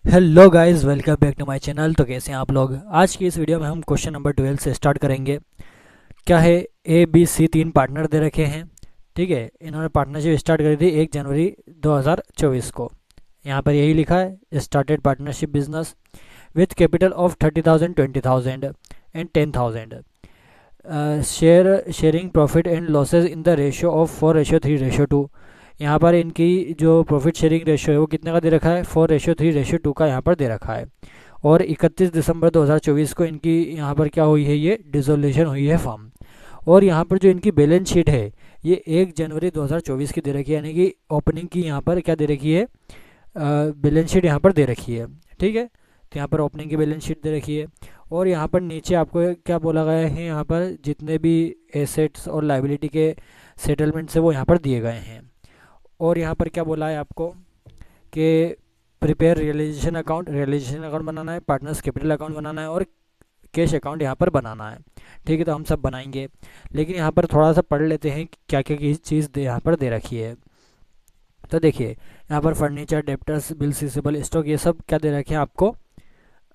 Hello guys, welcome back to my channel. तो कैसे हैं आप लोग। आज की इस वीडियो में हम क्वेश्चन नंबर 12 से स्टार्ट करेंगे। क्या है, ए बी सी तीन पार्टनर दे रखे हैं। ठीक है, इन्होंने पार्टनरशिप स्टार्ट करी थी 1 जनवरी 2024 को। यहाँ पर यही लिखा है, started partnership business with capital of 30,000, 20,000 and 10,000। Sharing profit and losses in the ratio of 4:3:2। यहाँ पर इनकी जो प्रॉफिट शेयरिंग रेशियो है वो कितने का दे रखा है, 4:3:2 का यहाँ पर दे रखा है। और 31 दिसंबर 2024 को इनकी यहाँ पर क्या हुई है, ये डिसोल्यूशन हुई है फर्म। और यहाँ पर जो इनकी बैलेंस शीट है ये 1 जनवरी 2024 की दे रखी है, यानी कि ओपनिंग की यहाँ पर क्या दे रखी है, बैलेंस शीट यहाँ पर दे रखी है। ठीक है, तो यहाँ पर ओपनिंग की बैलेंस शीट दे रखी है। और यहाँ पर नीचे आपको क्या बोला गया है, यहाँ पर जितने भी एसेट्स और लाइबिलिटी के सेटलमेंट्स है वो यहाँ पर दिए गए हैं। और यहाँ पर क्या बोला है आपको कि प्रिपेयर रियलाइजेशन अकाउंट बनाना है, पार्टनर्स कैपिटल अकाउंट बनाना है और कैश अकाउंट यहाँ पर बनाना है। ठीक है, तो हम सब बनाएंगे, लेकिन यहाँ पर थोड़ा सा पढ़ लेते हैं कि क्या क्या चीज़ यहाँ पर दे रखी है। तो देखिए, यहाँ पर furniture, debtors, bill receivable, stock, ये सब क्या दे रखे हैं आपको।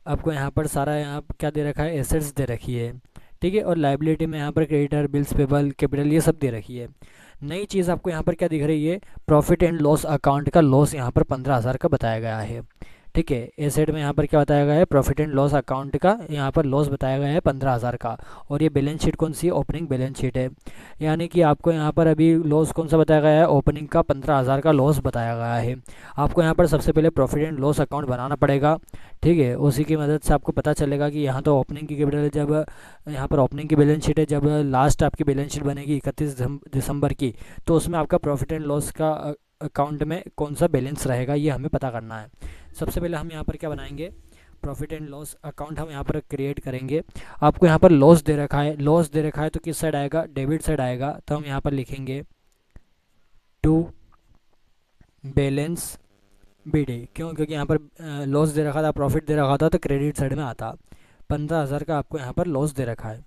आपको यहाँ पर सारा यहाँ पर क्या दे रखा है, एसेट्स दे रखी है। ठीक है, और लाइबिलिटी में यहाँ पर क्रेडिटर, बिल्स पेबल, कैपिटल, ये सब दे रखी है। नई चीज़ आपको यहाँ पर क्या दिख रही है, प्रॉफिट एंड लॉस अकाउंट का लॉस यहाँ पर 15,000 का बताया गया है। ठीक है, एसेट में यहाँ पर क्या बताया गया है, प्रॉफिट एंड लॉस अकाउंट का यहाँ पर लॉस बताया गया है 15,000 का। और ये बैलेंस शीट कौन सी है, ओपनिंग बैलेंस शीट है। यानी कि आपको यहाँ पर अभी लॉस कौन सा बताया गया है, ओपनिंग का 15,000 का लॉस बताया गया है। आपको यहाँ पर सबसे पहले प्रॉफिट एंड लॉस अकाउंट बनाना पड़ेगा। ठीक है, उसी की मदद से आपको पता चलेगा कि यहाँ तो ओपनिंग की कैपिटल, जब यहाँ पर ओपनिंग की बैलेंस शीट है, जब लास्ट आपकी बैलेंस शीट बनेगी 31 दिसंबर की, तो उसमें आपका प्रॉफिट एंड लॉस का अकाउंट में कौन सा बैलेंस रहेगा ये हमें पता करना है। सबसे पहले हम यहाँ पर क्या बनाएंगे, प्रॉफिट एंड लॉस अकाउंट हम यहाँ पर क्रिएट करेंगे। आपको यहाँ पर लॉस दे रखा है, लॉस दे रखा है तो किस साइड आएगा, डेबिट साइड आएगा। तो हम यहाँ पर लिखेंगे टू बैलेंस बीडी। क्यों, क्योंकि यहाँ पर लॉस दे रखा था, प्रॉफिट दे रखा था, तो क्रेडिट साइड में आता। 15,000 का आपको यहाँ पर लॉस दे रखा है।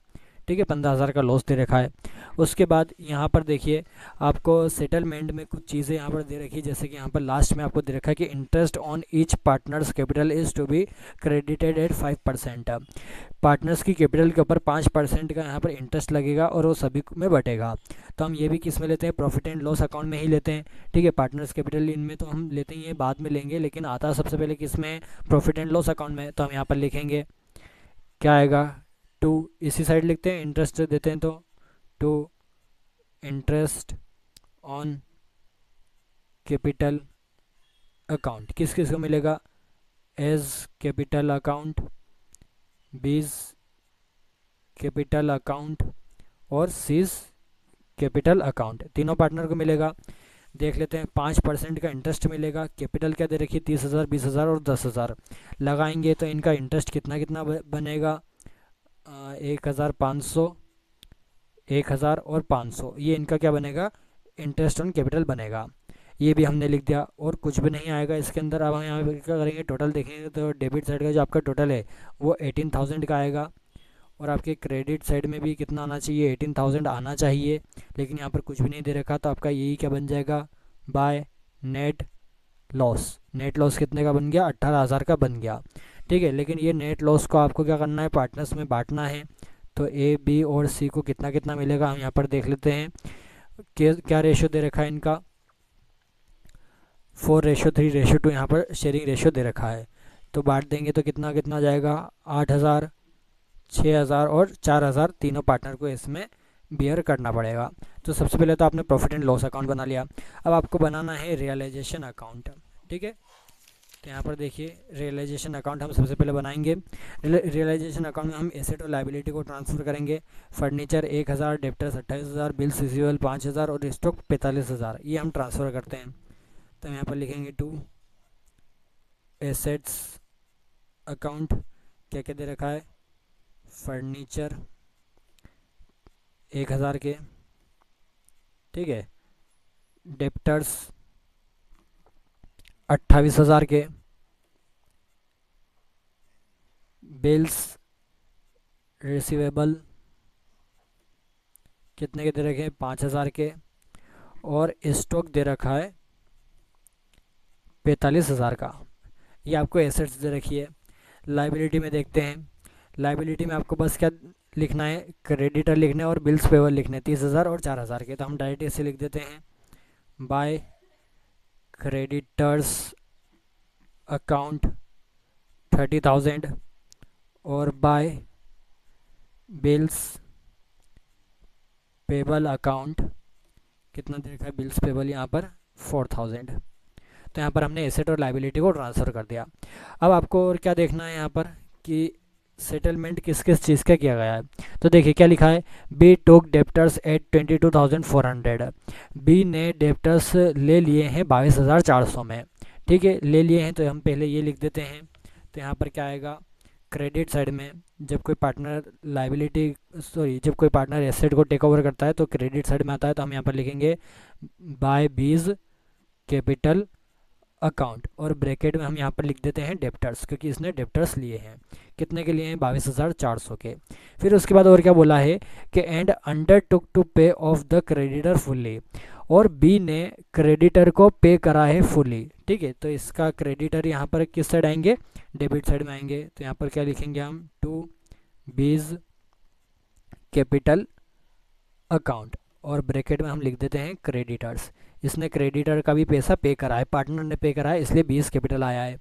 ठीक है, 15,000 का लॉस दे रखा है। उसके बाद यहाँ पर देखिए, आपको सेटलमेंट में कुछ चीज़ें यहाँ पर दे रखी है, जैसे कि यहाँ पर लास्ट में आपको दे रखा है कि interest on each partners capital is to be credited at 5%। Partners की कैपिटल के ऊपर 5% का यहाँ पर इंटरेस्ट लगेगा और वो सभी में बटेगा। तो हम ये भी किस में लेते हैं, प्रॉफिट एंड लॉस अकाउंट में ही लेते हैं। ठीक है, पार्टनर्स कैपिटल इनमें तो हम लेते ही हैं, बाद में लेंगे, लेकिन आता सबसे पहले किस में, प्रॉफिट एंड लॉस अकाउंट में। तो हम यहाँ पर लिखेंगे क्या आएगा, टू, इसी साइड लिखते हैं, इंटरेस्ट देते हैं तो to interest on capital account किस किस को मिलेगा, A's capital account, B's capital account और सीज कैपिटल अकाउंट, तीनों पार्टनर को मिलेगा। देख लेते हैं, 5% का इंटरेस्ट मिलेगा। कैपिटल क्या दे रखी है, 30,000, 20,000 और 10,000 लगाएंगे तो इनका इंटरेस्ट कितना कितना बनेगा, 1,500, 1,000 और 500, ये इनका क्या बनेगा, इंटरेस्ट ऑन कैपिटल बनेगा। ये भी हमने लिख दिया और कुछ भी नहीं आएगा इसके अंदर। अब हम यहाँ पे क्या करेंगे, टोटल देखेंगे तो डेबिट साइड का जो आपका टोटल है वो 18,000 का आएगा। और आपके क्रेडिट साइड में भी कितना आना चाहिए, 18,000 आना चाहिए, लेकिन यहाँ पर कुछ भी नहीं दे रखा, तो आपका यही क्या बन जाएगा, by net loss. Net loss कितने का बन गया, 18,000 का बन गया। ठीक है, लेकिन ये नेट लॉस को आपको क्या करना है, पार्टनर्स में बांटना है। तो ए बी और सी को कितना कितना मिलेगा हम यहाँ पर देख लेते हैं। क्या रेशियो दे रखा है इनका, 4:3:2 यहाँ पर शेयरिंग रेशियो दे रखा है। तो बांट देंगे तो कितना कितना जाएगा, 8,000, 6,000 और 4,000, तीनों पार्टनर को इसमें बियर करना पड़ेगा। तो सबसे पहले तो आपने प्रॉफिट एंड लॉस अकाउंट बना लिया। अब आपको बनाना है रियलाइजेशन अकाउंट। ठीक है, तो यहाँ पर देखिए, रियलाइजेशन अकाउंट हम सबसे पहले बनाएंगे। रियलाइजेशन अकाउंट में हम एसेट और लाइबिलिटी को ट्रांसफ़र करेंगे। फर्नीचर 1,000, डेप्टर्स 28,000, बिल्स रिसीवेबल 5,000 और स्टॉक 45,000, ये हम ट्रांसफ़र करते हैं। तो हम यहाँ पर लिखेंगे टू एसेट्स अकाउंट, क्या क्या दे रखा है, फर्नीचर 1,000 के, ठीक है, डेप्टर्स 28,000 के, बिल्स रिसीवेबल कितने के दे रखे हैं, 5,000 के, और स्टॉक दे रखा है 45,000 का। ये आपको एसेट्स दे रखी है। लाइबिलिटी में देखते हैं, लाइबिलिटी में आपको बस क्या लिखना है, क्रेडिटर लिखने और बिल्स पेबल लिखने 30,000 और 4,000 के, तो हम डायरेक्ट ऐसे लिख देते हैं, बाय क्रेडिटर्स अकाउंट 30,000 और बाय बिल्स पेबल अकाउंट कितना दे रखा है, बिल्स पेबल यहाँ पर 4,000। तो यहाँ पर हमने एसेट और लाइबिलिटी को ट्रांसफ़र कर दिया। अब आपको और क्या देखना है यहाँ पर कि सेटलमेंट किस किस चीज़ का किया गया है। तो देखिए क्या लिखा है, बी टुक डेप्टर्स एट 22,400। बी ने डेप्टर्स ले लिए हैं 22,400 में। ठीक है, ले लिए हैं तो हम पहले ये लिख देते हैं। तो यहाँ पर क्या आएगा, क्रेडिट साइड में जब कोई पार्टनर जब कोई पार्टनर एसेट को टेक ओवर करता है तो क्रेडिट साइड में आता है, तो हम यहाँ पर लिखेंगे बाय बीज कैपिटल अकाउंट और ब्रैकेट में हम यहाँ पर लिख देते हैं डेप्टर्स, क्योंकि इसने डेप्टर्स लिए हैं। कितने के लिए हैं, 22,400 के। फिर उसके बाद और क्या बोला है कि एंड अंडर टुक टू पे ऑफ द क्रेडिटर फुल्ली, और बी ने क्रेडिटर को पे करा है फुल्ली। ठीक है, तो इसका क्रेडिटर यहाँ पर किस साइड आएंगे, डेबिट साइड में आएंगे। तो यहाँ पर क्या लिखेंगे हम, टू बीज कैपिटल अकाउंट और ब्रैकेट में हम लिख देते हैं क्रेडिटर्स। इसने क्रेडिटर का भी पैसा पे करा है, पार्टनर ने पे करा है, इसलिए 20 कैपिटल आया है।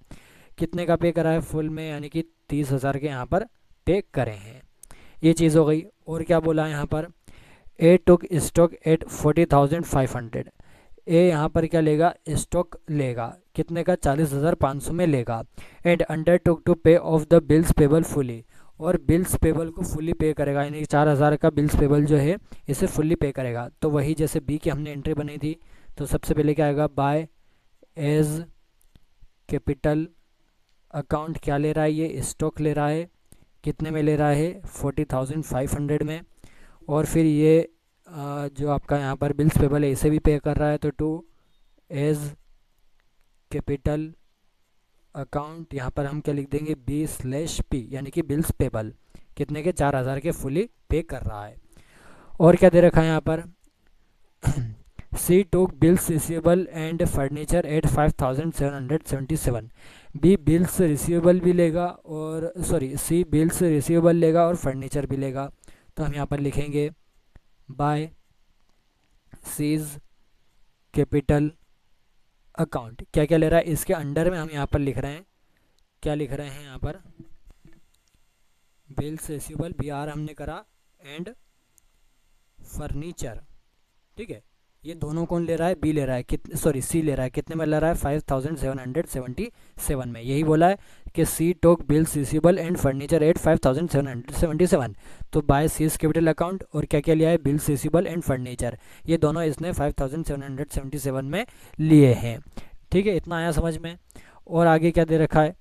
कितने का पे करा है, फुल में, यानी कि 30,000 के यहाँ पर पे करे हैं। ये चीज़ हो गई। और क्या बोला है यहाँ पर, ए टुक स्टॉक एट 40,500। ए यहाँ पर क्या लेगा, स्टॉक लेगा, कितने का, 40,500 में लेगा। एंड अंडर टुक टू पे of the bills payable fully, और बिल्स पेबल को फुली पे करेगा, यानी 4,000 का बिल्स पेबल जो है इसे फुली पे करेगा। तो वही जैसे बी की हमने एंट्री बनाई थी, तो सबसे पहले क्या आएगा, बाय एज कैपिटल अकाउंट क्या ले रहा है, ये स्टॉक ले रहा है, कितने में ले रहा है, 40,500 में। और फिर ये जो आपका यहाँ पर बिल्स पेबल है इसे भी पे कर रहा है, तो टू एज कैपिटल अकाउंट यहाँ पर हम क्या लिख देंगे, B/P, यानी कि बिल्स पेबल, कितने के, 4,000 के फुली पे कर रहा है। और क्या दे रखा है यहाँ पर, C took bills receivable and furniture at 5,777। B bills receivable भी लेगा और सी बिल्स रिसीवेबल लेगा और फर्नीचर भी लेगा। तो हम यहाँ पर लिखेंगे बाय सीज कैपिटल अकाउंट, क्या क्या ले रहा है, इसके अंडर में हम यहाँ पर लिख रहे हैं, क्या लिख रहे हैं यहाँ पर, बिल्स रिसीवेबल BR हमने करा एंड फर्नीचर। ठीक है, ये दोनों कौन ले रहा है, बी ले रहा है, सी ले रहा है, कितने में ले रहा है, 5,777 में। यही बोला है कि C took bills receivable and furniture at 5,777। तो बाय सीज कैपिटल अकाउंट और क्या क्या लिया है, बिल्स रिसीवेबल एंड फर्नीचर, ये दोनों इसने 5,777 में लिए हैं। ठीक है, इतना आया समझ में। और आगे क्या दे रखा है,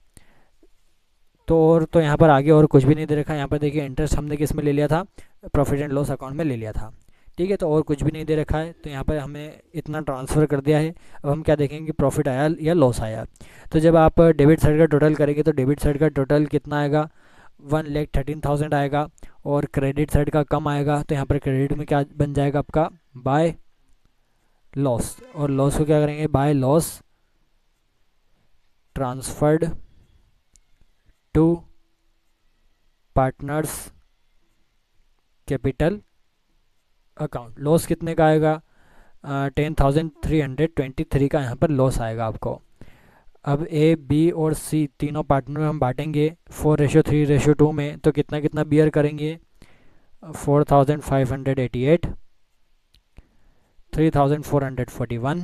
तो यहाँ पर आगे और कुछ भी नहीं दे रखा है। यहाँ पर देखिए इंटरेस्ट हमने किस में ले लिया था, प्रॉफिट एंड लॉस अकाउंट में ले लिया था। ठीक है, तो और कुछ भी नहीं दे रखा है, तो यहाँ पर हमें इतना ट्रांसफ़र कर दिया है। अब हम क्या देखेंगे कि प्रॉफिट आया या लॉस आया। तो जब आप डेबिट साइड का टोटल करेंगे तो डेबिट साइड का टोटल कितना आएगा, 1,13,000 आएगा, और क्रेडिट साइड का कम आएगा। तो यहाँ पर क्रेडिट में क्या बन जाएगा आपका, बाय लॉस, और लॉस को क्या करेंगे, by loss transferred to partners capital account. Loss कितने का आएगा, 10,323 का यहाँ पर लॉस आएगा आपको। अब ए बी और सी तीनों पार्टनर में हम बांटेंगे 4:3:2 में, तो कितना कितना बियर करेंगे, 4,588, 3,441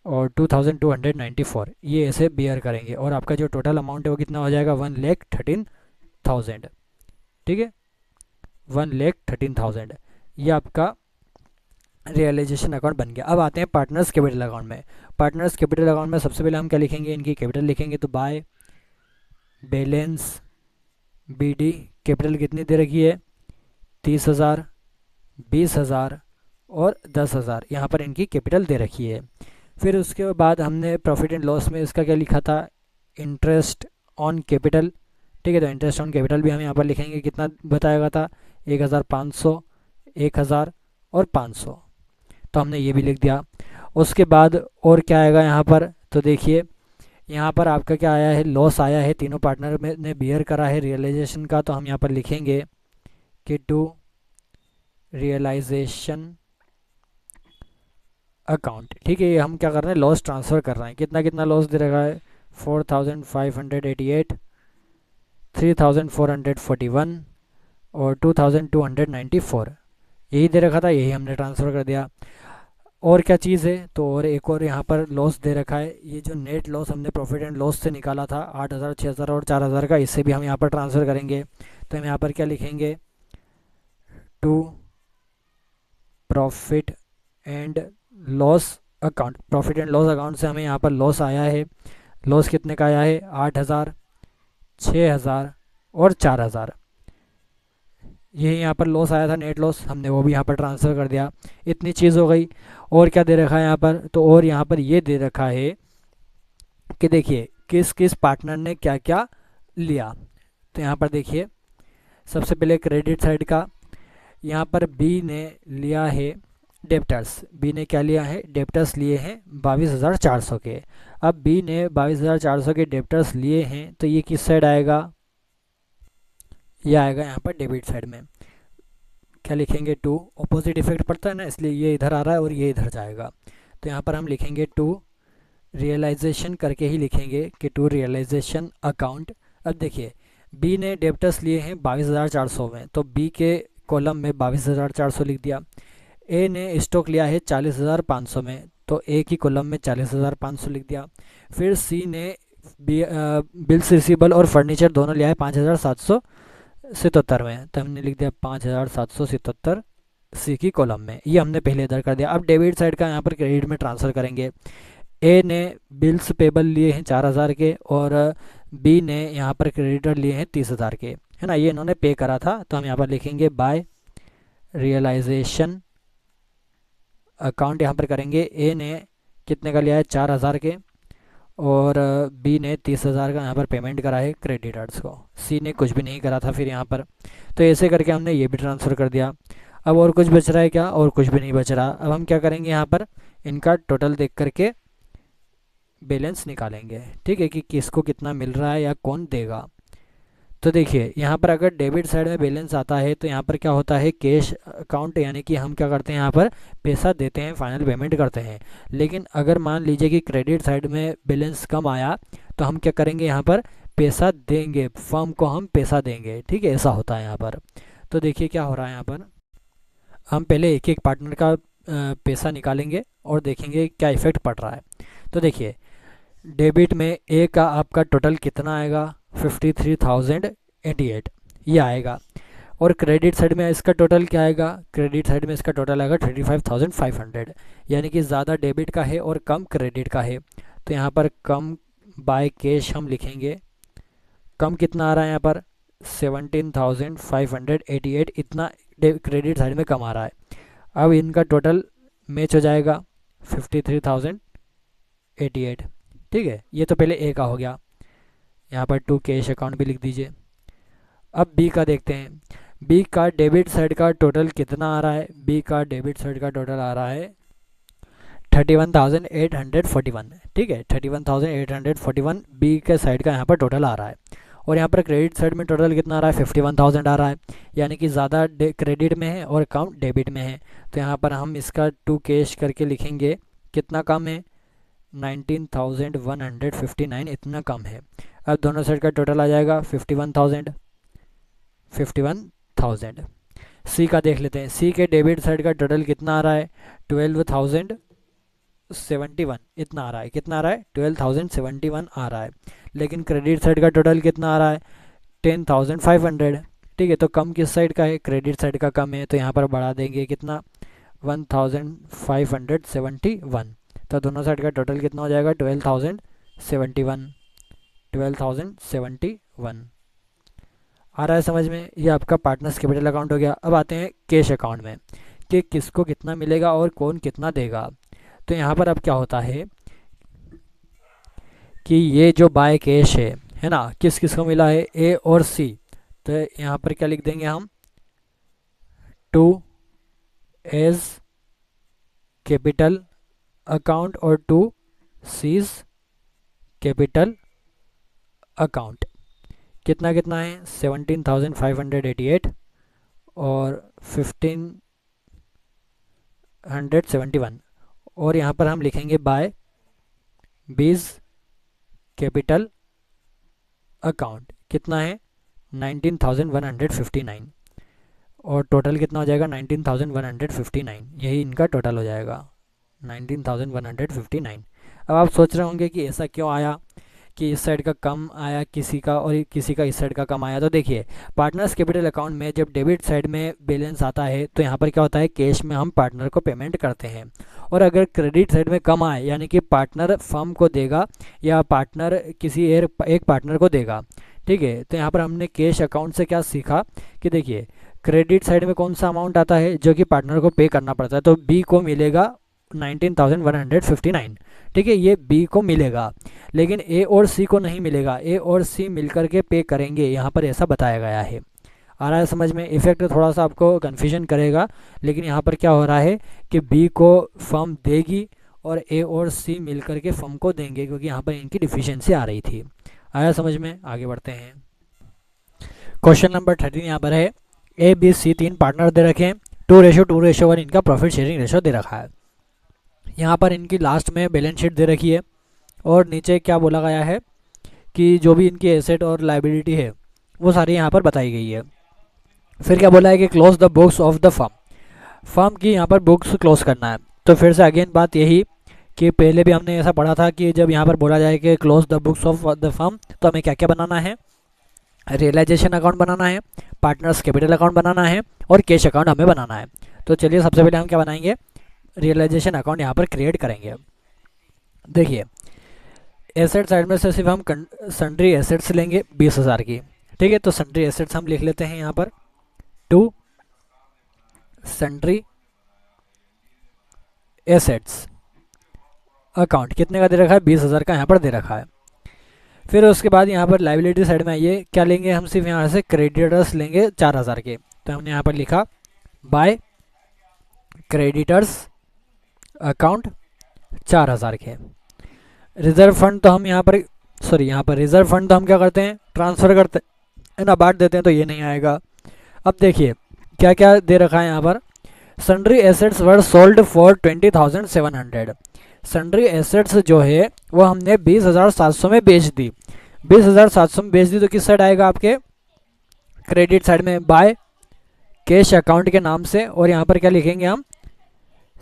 और 2,294, ये ऐसे बियर करेंगे। और आपका जो टोटल अमाउंट है वो कितना हो जाएगा, 1,13,000। ठीक है, 1,13,000, ये आपका रियलाइजेशन अकाउंट बन गया। अब आते हैं पार्टनर्स कैपिटल अकाउंट में। पार्टनर्स कैपिटल अकाउंट में सबसे पहले हम क्या लिखेंगे, इनकी कैपिटल लिखेंगे। तो बाय बैलेंस BD कैपिटल कितनी दे रखी है, 30,000, 20,000 और 10,000, यहाँ पर इनकी कैपिटल दे रखी है। फिर उसके बाद हमने प्रॉफिट एंड लॉस में इसका क्या लिखा था, इंटरेस्ट ऑन कैपिटल। ठीक है, तो इंटरेस्ट ऑन कैपिटल भी हम यहाँ पर लिखेंगे, कितना बताया था, 1,500, 1,000 और 500। तो हमने ये भी लिख दिया। उसके बाद और क्या आएगा यहाँ पर, तो देखिए यहाँ पर आपका क्या आया है, लॉस आया है, तीनों पार्टनर में ने बियर करा है रियलाइजेशन का, तो हम यहाँ पर लिखेंगे कि टू रियलाइजेशन अकाउंट। ठीक है, ये हम क्या कर रहे हैं, लॉस ट्रांसफ़र कर रहे हैं। कितना कितना लॉस दे रखा है, 4588, 3441 और 2294, यही दे रखा था, यही हमने ट्रांसफ़र कर दिया। और क्या चीज़ है, तो और एक और यहाँ पर लॉस दे रखा है, ये जो नेट लॉस हमने प्रॉफिट एंड लॉस से निकाला था 8000, 6000 और 4000 का, इससे भी हम यहाँ पर ट्रांसफ़र करेंगे। तो हम यहाँ पर क्या लिखेंगे, to profit and loss account. Profit and loss account से हमें यहाँ पर लॉस आया है, लॉस कितने का आया है, 8000, 6000 और 4000, ये यहाँ पर लॉस आया था, नेट लॉस, हमने वो भी यहाँ पर ट्रांसफ़र कर दिया। इतनी चीज़ हो गई। और क्या दे रखा है यहाँ पर, तो और यहाँ पर ये दे रखा है कि देखिए किस किस पार्टनर ने क्या क्या लिया। तो यहाँ पर देखिए सबसे पहले क्रेडिट साइड का, यहाँ पर बी ने लिया है डेप्टर्स। बी ने क्या लिया है, डेप्टर्स लिए हैं 22,400 के। अब बी ने 22,400 के डेप्टर्स लिए हैं, तो ये किस साइड आएगा, ये आएगा यहाँ पर डेबिट साइड में। क्या लिखेंगे, टू, ऑपोजिट इफेक्ट पड़ता है ना, इसलिए ये इधर आ रहा है और ये इधर जाएगा। तो यहाँ पर हम लिखेंगे टू रियलाइजेशन करके ही लिखेंगे कि टू रियलाइजेशन अकाउंट। अब देखिए बी ने डेप्टर्स लिए हैं 22,400 में, तो बी के कॉलम में 22,400 लिख दिया। ए ने स्टॉक लिया है 40,500 में, तो ए की कॉलम में 40,500 लिख दिया। फिर सी ने बिल्स रिसीबल और फर्नीचर दोनों लिया है 5,777 में, तो हमने लिख दिया 5,777 सी की कॉलम में, ये हमने पहले इधर कर दिया। अब डेबिट साइड का यहाँ पर क्रेडिट में ट्रांसफ़र करेंगे। ए ने बिल्स पेबल लिए हैं 4,000 के और बी ने यहाँ पर क्रेडिटर लिए हैं 30,000 के, है ना, ये इन्होंने पे करा था। तो हम यहाँ पर लिखेंगे बाय रियलाइजेशन अकाउंट, यहाँ पर करेंगे। ए ने कितने का लिया है, 4,000 के, और बी ने 30,000 का यहाँ पर पेमेंट करा है क्रेडिटर्स को। सी ने कुछ भी नहीं करा था फिर यहाँ पर, तो ऐसे करके हमने ये भी ट्रांसफ़र कर दिया। अब और कुछ बच रहा है क्या, और कुछ भी नहीं बच रहा। अब हम क्या करेंगे, यहाँ पर इनका टोटल देख करके बैलेंस निकालेंगे। ठीक है, कि किसको कितना मिल रहा है या कौन देगा। तो देखिए यहाँ पर अगर डेबिट साइड में बैलेंस आता है, तो यहाँ पर क्या होता है, कैश अकाउंट, यानी कि हम क्या करते हैं, यहाँ पर पैसा देते हैं, फाइनल पेमेंट करते हैं। लेकिन अगर मान लीजिए कि क्रेडिट साइड में बैलेंस कम आया, तो हम क्या करेंगे, यहाँ पर पैसा देंगे, फर्म को हम पैसा देंगे। ठीक है, ऐसा होता है यहाँ पर। तो देखिए क्या हो रहा है यहाँ पर, हम पहले एक एक पार्टनर का पैसा निकालेंगे और देखेंगे क्या इफेक्ट पड़ रहा है। तो देखिए डेबिट में ए का आपका टोटल कितना आएगा, 53,088 ये आएगा। और क्रेडिट साइड में इसका टोटल क्या आएगा, क्रेडिट साइड में इसका टोटल आएगा 35,500, यानी कि ज़्यादा डेबिट का है और कम क्रेडिट का है। तो यहाँ पर कम बाय कैश हम लिखेंगे। कम कितना आ रहा है यहाँ पर, 17,588, इतना क्रेडिट साइड में कम आ रहा है। अब इनका टोटल मैच हो जाएगा 53,088। ठीक है, ये तो पहले ए का हो गया, यहाँ पर टू कैश अकाउंट भी लिख दीजिए। अब बी का देखते हैं, बी का डेबिट साइड का टोटल कितना आ रहा है, बी का डेबिट साइड का टोटल आ रहा है 31,841। ठीक है, 31,841 बी के साइड का यहाँ पर टोटल आ रहा है। और यहाँ पर क्रेडिट साइड में टोटल कितना आ रहा है, 51,000 आ रहा है, यानी कि ज़्यादा क्रेडिट में है और कम डेबिट में है। तो यहाँ पर हम इसका टू कैश करके लिखेंगे, कितना कम है, 19,159, इतना कम है। अब दोनों साइड का टोटल आ जाएगा 51,000। सी का देख लेते हैं, सी के डेबिट साइड का टोटल कितना आ रहा है, 12,071, इतना आ रहा है। कितना आ रहा है, 12,071 आ रहा है। लेकिन क्रेडिट साइड का टोटल कितना आ रहा है, 10,500। ठीक है, तो कम किस साइड का है, क्रेडिट साइड का कम है, तो यहाँ पर बढ़ा देंगे कितना, 1,571। तो दोनों साइड का टोटल कितना हो जाएगा, 12,071, 12,071 आ रहा है समझ में। ये आपका पार्टनर्स कैपिटल अकाउंट हो गया। अब आते हैं कैश अकाउंट में कि किसको कितना मिलेगा और कौन कितना देगा। तो यहाँ पर अब क्या होता है कि ये जो बाय कैश है ना, किस किस को मिला है, ए और सी। तो यहाँ पर क्या लिख देंगे हम, टू एज कैपिटल अकाउंट और टू सीज कैपिटल अकाउंट कितना कितना है 17,588 और 1571, और यहाँ पर हम लिखेंगे बाय बीज कैपिटल अकाउंट कितना है 19,159, और टोटल कितना हो जाएगा 19,159, यही इनका टोटल हो जाएगा 19,159। अब आप सोच रहे होंगे कि ऐसा क्यों आया कि इस साइड का कम आया किसी का और किसी का इस साइड का कम आया। तो देखिए पार्टनर्स कैपिटल अकाउंट में जब डेबिट साइड में बैलेंस आता है तो यहाँ पर क्या होता है, कैश में हम पार्टनर को पेमेंट करते हैं, और अगर क्रेडिट साइड में कम आए यानी कि पार्टनर फर्म को देगा या पार्टनर किसी एक पार्टनर को देगा, ठीक है। तो यहाँ पर हमने कैश अकाउंट से क्या सीखा कि देखिए क्रेडिट साइड में कौन सा अमाउंट आता है जो कि पार्टनर को पे करना पड़ता है, तो बी को मिलेगा 19,159, ठीक है, ये बी को मिलेगा, लेकिन ए और सी को नहीं मिलेगा, ए और सी मिलकर के पे करेंगे, यहाँ पर ऐसा बताया गया है। आ रहा है समझ में? इफेक्ट थोड़ा सा आपको कन्फ्यूजन करेगा, लेकिन यहाँ पर क्या हो रहा है कि बी को फर्म देगी और ए और सी मिलकर के फर्म को देंगे, क्योंकि यहाँ पर इनकी डिफिशियंसी आ रही थी। आया समझ में? आगे बढ़ते हैं। क्वेश्चन नंबर 13 यहाँ पर है, ए बी सी 3 पार्टनर दे रखे हैं, 2:2:1 इनका प्रॉफिट शेयरिंग रेशो दे रखा है। यहाँ पर इनकी लास्ट में बैलेंस शीट दे रखी है, और नीचे क्या बोला गया है कि जो भी इनकी एसेट और लाइबिलिटी है वो सारी यहाँ पर बताई गई है। फिर क्या बोला है कि close the books of the firm की यहाँ पर बुक्स क्लोज करना है। तो फिर से अगेन बात यही कि पहले भी हमने ऐसा पढ़ा था कि जब यहाँ पर बोला जाए कि close the books of the firm, तो हमें क्या क्या बनाना है, रियलाइजेशन अकाउंट बनाना है, पार्टनर्स कैपिटल अकाउंट बनाना है, और कैश अकाउंट हमें बनाना है। तो चलिए सबसे पहले हम क्या बनाएंगे, रियलाइजेशन अकाउंट यहाँ पर क्रिएट करेंगे। देखिए एसेट साइड में से सिर्फ हम सन्ड्री एसेट्स लेंगे 20,000 की, ठीक है। तो सन्ड्री एसेट्स हम लिख लेते हैं यहाँ पर, टू सन्ड्री एसेट्स अकाउंट कितने का दे रखा है, 20,000 का यहाँ पर दे रखा है। फिर उसके बाद यहाँ पर लाइबिलिटी साइड में आइए, क्या लेंगे हम, सिर्फ यहाँ से क्रेडिटर्स लेंगे 4,000 के। तो हमने यहाँ पर लिखा बाय क्रेडिटर्स अकाउंट 4,000 के। रिजर्व फंड तो हम यहाँ पर रिजर्व फंड तो हम क्या करते हैं, ट्रांसफ़र करते हैं ना, बांट देते हैं, तो ये नहीं आएगा। अब देखिए क्या क्या दे रखा है यहाँ पर, sundry assets were sold for 20,700। Sundry assets जो है वो हमने 20,700 में बेच दी, 20,700 में बेच दी, तो किस साइड आएगा आपके, क्रेडिट साइड में, बाय कैश अकाउंट के नाम से, और यहाँ पर क्या लिखेंगे हम,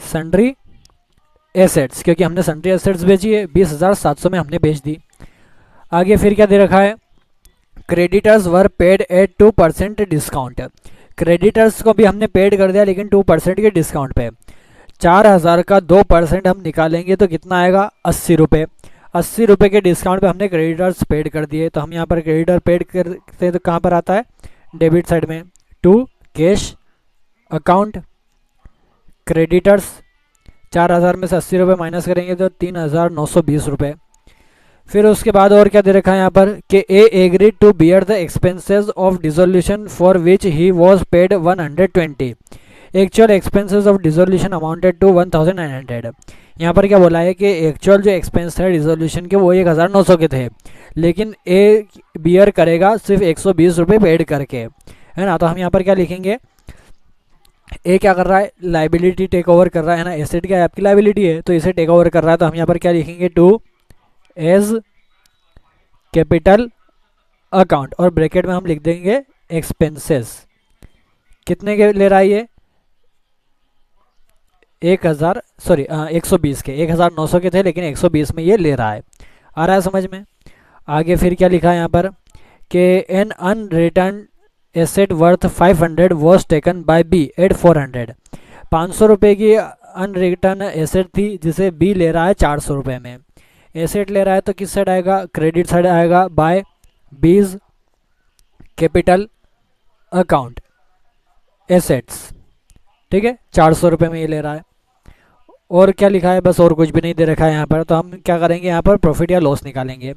सन्ड्री एसेट्स, क्योंकि हमने सन्ड्री एसेट्स बेची है, 20,700 में हमने बेच दी। आगे फिर क्या दे रखा है, creditors were paid at 2% discount. Creditors को भी हमने पेड कर दिया, लेकिन 2% के डिस्काउंट पे। 4,000 का 2% हम निकालेंगे तो कितना आएगा, 80 रुपये। 80 रुपये के डिस्काउंट पे हमने क्रेडिटर्स पेड कर दिए। तो हम यहाँ पर क्रेडिटर पेड करते हैं तो कहाँ पर आता है, डेबिट साइड में, टू कैश अकाउंट क्रेडिटर्स, 4,000 में से 80 रुपये माइनस करेंगे तो 3,920 रुपये। फिर उसके बाद और क्या दे रखा है यहाँ पर कि A agreed to bear the expenses of dissolution for which he was paid 120। Actual expenses of dissolution amounted to 1,900। यहाँ पर क्या बोला है कि एक्चुअल जो एक्सपेंस है डिसोल्यूशन के वो 1,900 के थे, लेकिन ए बियर करेगा सिर्फ 120 रुपये पेड करके, है ना। तो हम यहाँ पर क्या लिखेंगे, ए क्या कर रहा है, लाइबिलिटी टेक ओवर कर रहा है ना, एसेट क्या है आपकी लाइबिलिटी है, तो इसे टेक ओवर कर रहा है। तो हम यहाँ पर क्या लिखेंगे, टू एज कैपिटल अकाउंट, और ब्रैकेट में हम लिख देंगे एक्सपेंसेस। कितने के ले रहा है ये, 120 के, 1,900 के थे लेकिन 120 में ये ले रहा है। आ रहा है समझ में? आगे फिर क्या लिखा है यहाँ पर कि an unreturned asset worth 500 was taken by B at 400। 500 रुपये की अनरिटर्न एसेट थी जिसे बी ले रहा है 400 रुपये में। एसेट ले रहा है तो किस साइड आएगा, क्रेडिट साइड आएगा, by B's capital account assets, ठीक है, 400 रुपये में ये ले रहा है। और क्या लिखा है, बस और कुछ भी नहीं दे रखा है यहाँ पर। तो हम क्या करेंगे, यहाँ पर प्रॉफिट या लॉस निकालेंगे।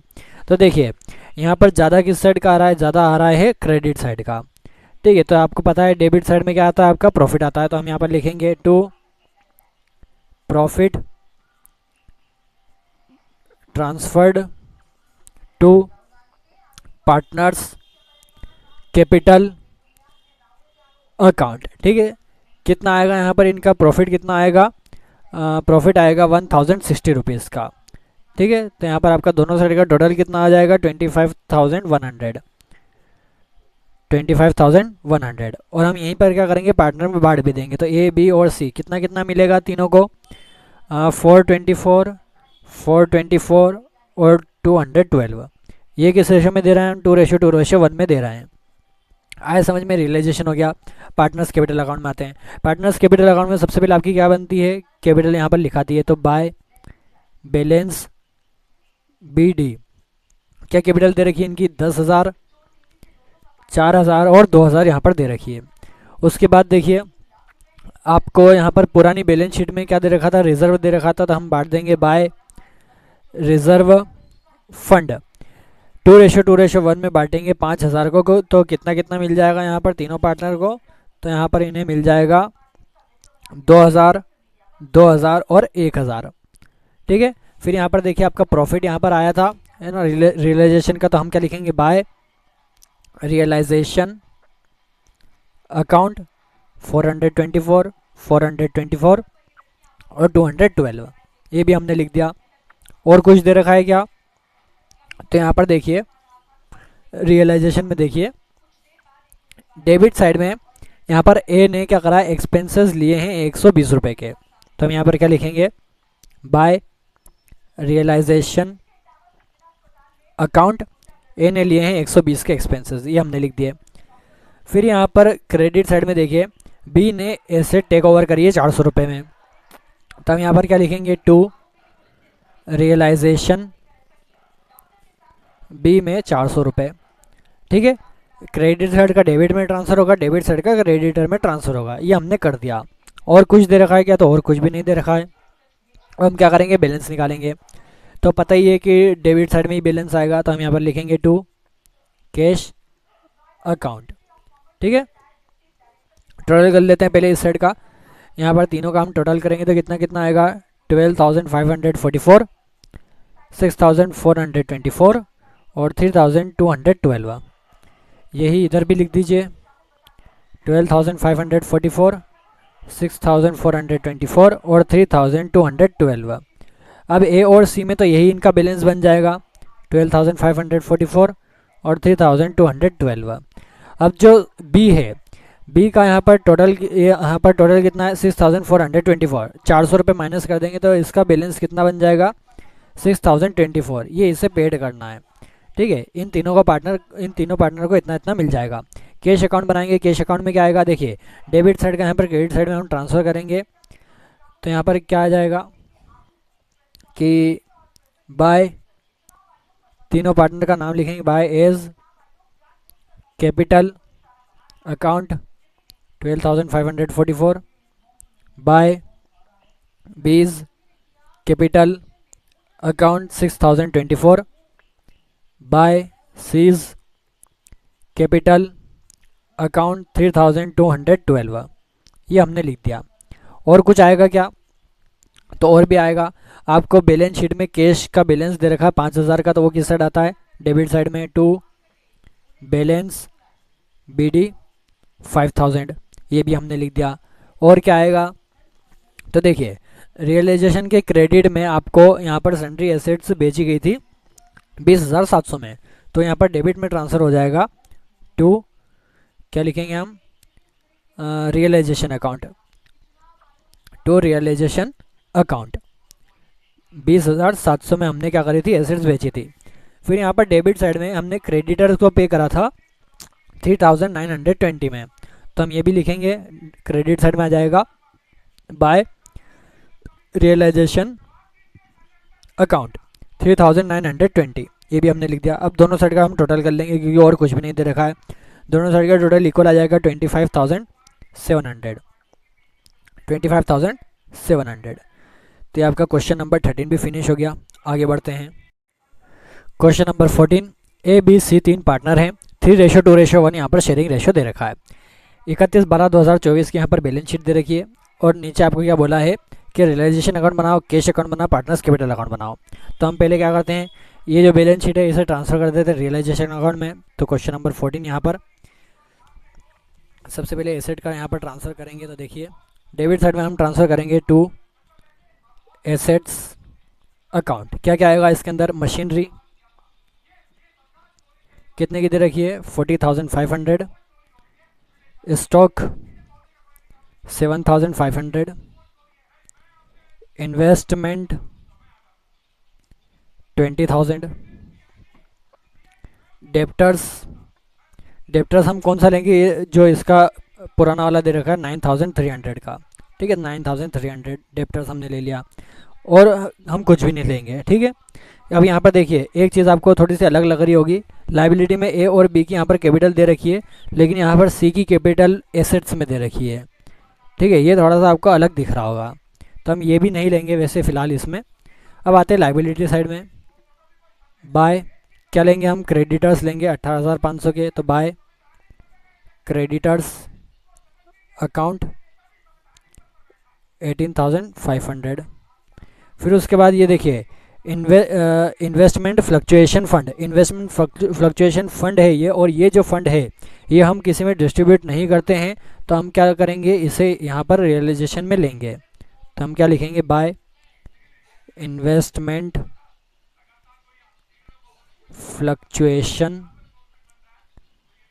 तो देखिए यहाँ पर ज़्यादा किस साइड का आ रहा है, ज़्यादा आ रहा है क्रेडिट साइड का, ठीक है। तो आपको पता है डेबिट साइड में क्या आता है, आपका प्रॉफिट आता है। तो हम यहाँ पर लिखेंगे to profit transferred to partners capital account. ठीक है, कितना आएगा यहाँ पर इनका प्रॉफिट, कितना आएगा, प्रॉफिट आएगा 1060 रुपीज़ का। ठीक है, तो यहाँ पर आपका दोनों साइड का टोटल कितना आ जाएगा 25,100। और हम यहीं पर क्या करेंगे, पार्टनर में बांट भी देंगे। तो ए बी और सी कितना कितना मिलेगा तीनों को, 424, 424 और 212। ये किस रेशो में दे रहे हैं, 2:2:1 में दे रहे हैं। आए समझ में, रियलाइजेशन हो गया। पार्टनर्स कैपिटल अकाउंट में आते हैं। पार्टनर्स कैपिटल अकाउंट में सबसे पहले आपकी क्या बनती है, कैपिटल यहाँ पर लिखाती है। तो बाय बैलेंस बी डी, क्या कैपिटल दे रखी है इनकी, 10,000, 4,000 और 2,000 यहाँ पर दे रखी है। उसके बाद देखिए आपको यहाँ पर पुरानी बैलेंस शीट में क्या दे रखा था, रिजर्व दे रखा था। तो हम बांट देंगे बाय रिजर्व फंड, 2:1 में बांटेंगे 5,000 को। तो कितना कितना मिल जाएगा यहाँ पर तीनों पार्टनर को, तो यहाँ पर इन्हें मिल जाएगा 2,000, 2,000 और 1,000। ठीक है, फिर यहाँ पर देखिए आपका प्रॉफिट यहाँ पर आया था, है ना, रियलाइजेशन का। तो हम क्या लिखेंगे, बाय रियलाइजेशन अकाउंट 424, 424 और 212, ये भी हमने लिख दिया। और कुछ दे रखा है क्या, तो यहाँ पर देखिए रियलाइजेशन में देखिए डेबिट साइड में यहाँ पर ए ने क्या करा, एक्सपेंसेस लिए हैं 120 रुपये के। तो हम यहाँ पर क्या लिखेंगे, बाय रियलाइजेशन अकाउंट, ए ने लिए हैं 120 के एक्सपेंसेस, ये हमने लिख दिए। फिर यहाँ पर क्रेडिट साइड में देखिए बी ने एसेट टेक ओवर करी है 400 रुपये में। तो हम यहाँ पर क्या लिखेंगे, टू रियलाइजेशन बी में 400 रुपये। ठीक है, क्रेडिट साइड का डेबिट में ट्रांसफ़र होगा, डेबिट साइड का क्रेडिटर में ट्रांसफ़र होगा, ये हमने कर दिया। और कुछ दे रखा है क्या, तो और कुछ भी नहीं दे रखा है। अब हम क्या करेंगे, बैलेंस निकालेंगे। तो पता ही है कि डेबिट साइड में ही बैलेंस आएगा। तो हम यहाँ पर लिखेंगे टू कैश अकाउंट। ठीक है, टोटल कर लेते हैं पहले इस साइड का। यहाँ पर तीनों का हम टोटल करेंगे तो कितना कितना आएगा, 12,544, 6,424 और 3,212। यही इधर भी लिख दीजिए, 12,544, 6,424 और 3,212। अब ए और सी में तो यही इनका बैलेंस बन जाएगा, 12,544 और 3,212। अब जो बी है, बी का यहाँ पर टोटल कितना है, 6,424। 400 रुपये माइनस कर देंगे तो इसका बैलेंस कितना बन जाएगा, 6,024। ये इसे पेड करना है। ठीक है, इन तीनों पार्टनर को इतना इतना मिल जाएगा। कैश अकाउंट बनाएंगे। कैश अकाउंट में क्या आएगा, देखिए डेबिट साइड का यहाँ पर क्रेडिट साइड में हम ट्रांसफ़र करेंगे। तो यहाँ पर क्या आ जाएगा कि बाय, तीनों पार्टनर का नाम लिखेंगे, by A's capital account 12,544, by B's capital account 6,024, by C's capital account 3,212। ये हमने लिख दिया। और कुछ आएगा क्या, तो और भी आएगा। आपको बैलेंस शीट में कैश का बैलेंस दे रखा है 5,000 का, तो वो किस साइड आता है, डेबिट साइड में, टू बैलेंस बी डी 5,000, ये भी हमने लिख दिया। और क्या आएगा, तो देखिए रियलाइजेशन के क्रेडिट में आपको यहाँ पर सन्ड्री एसेट्स बेची गई थी 20,700 में। तो यहाँ पर डेबिट में ट्रांसफ़र हो जाएगा टू, क्या लिखेंगे हम, realisation account, to realisation account. 20,700 में हमने क्या करी थी, एसेट्स बेची थी। फिर यहाँ पर डेबिट साइड में हमने क्रेडिटर्स को पे करा था 3,920 में। तो हम ये भी लिखेंगे, क्रेडिट साइड में आ जाएगा बाय रियलाइजेशन अकाउंट 3,920, ये भी हमने लिख दिया। अब दोनों साइड का हम टोटल कर लेंगे क्योंकि और कुछ भी नहीं दे रखा है। दोनों साइड का टोटल इक्वल आ जाएगा 25,700, 25,700। तो ये आपका क्वेश्चन नंबर 13 भी फिनिश हो गया। आगे बढ़ते हैं, question number 14। A B C तीन पार्टनर हैं, 3:2:1 यहाँ पर शेयरिंग रेशो दे रखा है। 31/12/2024 की यहाँ पर बैलेंस शीट दे रखी है और नीचे आपको क्या बोला है कि रियलाइजेशन अकाउंट बनाओ, कैश अकाउंट बनाओ, पार्टनर्स कैपिटल अकाउंट बनाओ। तो हम पहले क्या करते हैं, ये जो बैलेंस शीट है इसे ट्रांसफ़र कर देते हैं रियलाइजेशन अकाउंट में। तो क्वेश्चन नंबर 14 यहाँ पर सबसे पहले एसेट का यहाँ पर ट्रांसफ़र करेंगे। तो देखिए डेबिट साइड में हम ट्रांसफ़र करेंगे टू एसेट्स अकाउंट। क्या क्या आएगा इसके अंदर? मशीनरी कितने की दे रखी है? 40,500। स्टॉक 7,500। इन्वेस्टमेंट 20,000। डेप्टर्स हम कौन सा लेंगे? ये जो इसका पुराना वाला दे रखा है 9,300 का, ठीक है, 9,300 डेप्टर्स हमने ले लिया और हम कुछ भी नहीं लेंगे, ठीक है। अब यहाँ पर देखिए एक चीज़ आपको थोड़ी सी अलग लग रही होगी, लाइबिलिटी में ए और बी की यहाँ पर कैपिटल दे रखी है, लेकिन यहाँ पर सी की कैपिटल एसेट्स में दे रखी है, ठीक है। ये थोड़ा सा आपको अलग दिख रहा होगा, तो हम ये भी नहीं लेंगे वैसे फ़िलहाल इसमें। अब आते हैं लाइबिलिटी साइड में। बाय क्या लेंगे हम? क्रेडिटर्स लेंगे 18,500 के, तो बाय क्रेडिटर्स अकाउंट 18,500। फिर उसके बाद ये देखिए investment fluctuation fund, investment fluctuation fund है ये, और ये जो फंड है ये हम किसी में डिस्ट्रीब्यूट नहीं करते हैं, तो हम क्या करेंगे? इसे यहाँ पर रियलाइजेशन में लेंगे। तो हम क्या लिखेंगे? बाय इन्वेस्टमेंट फ्लक्चुएशन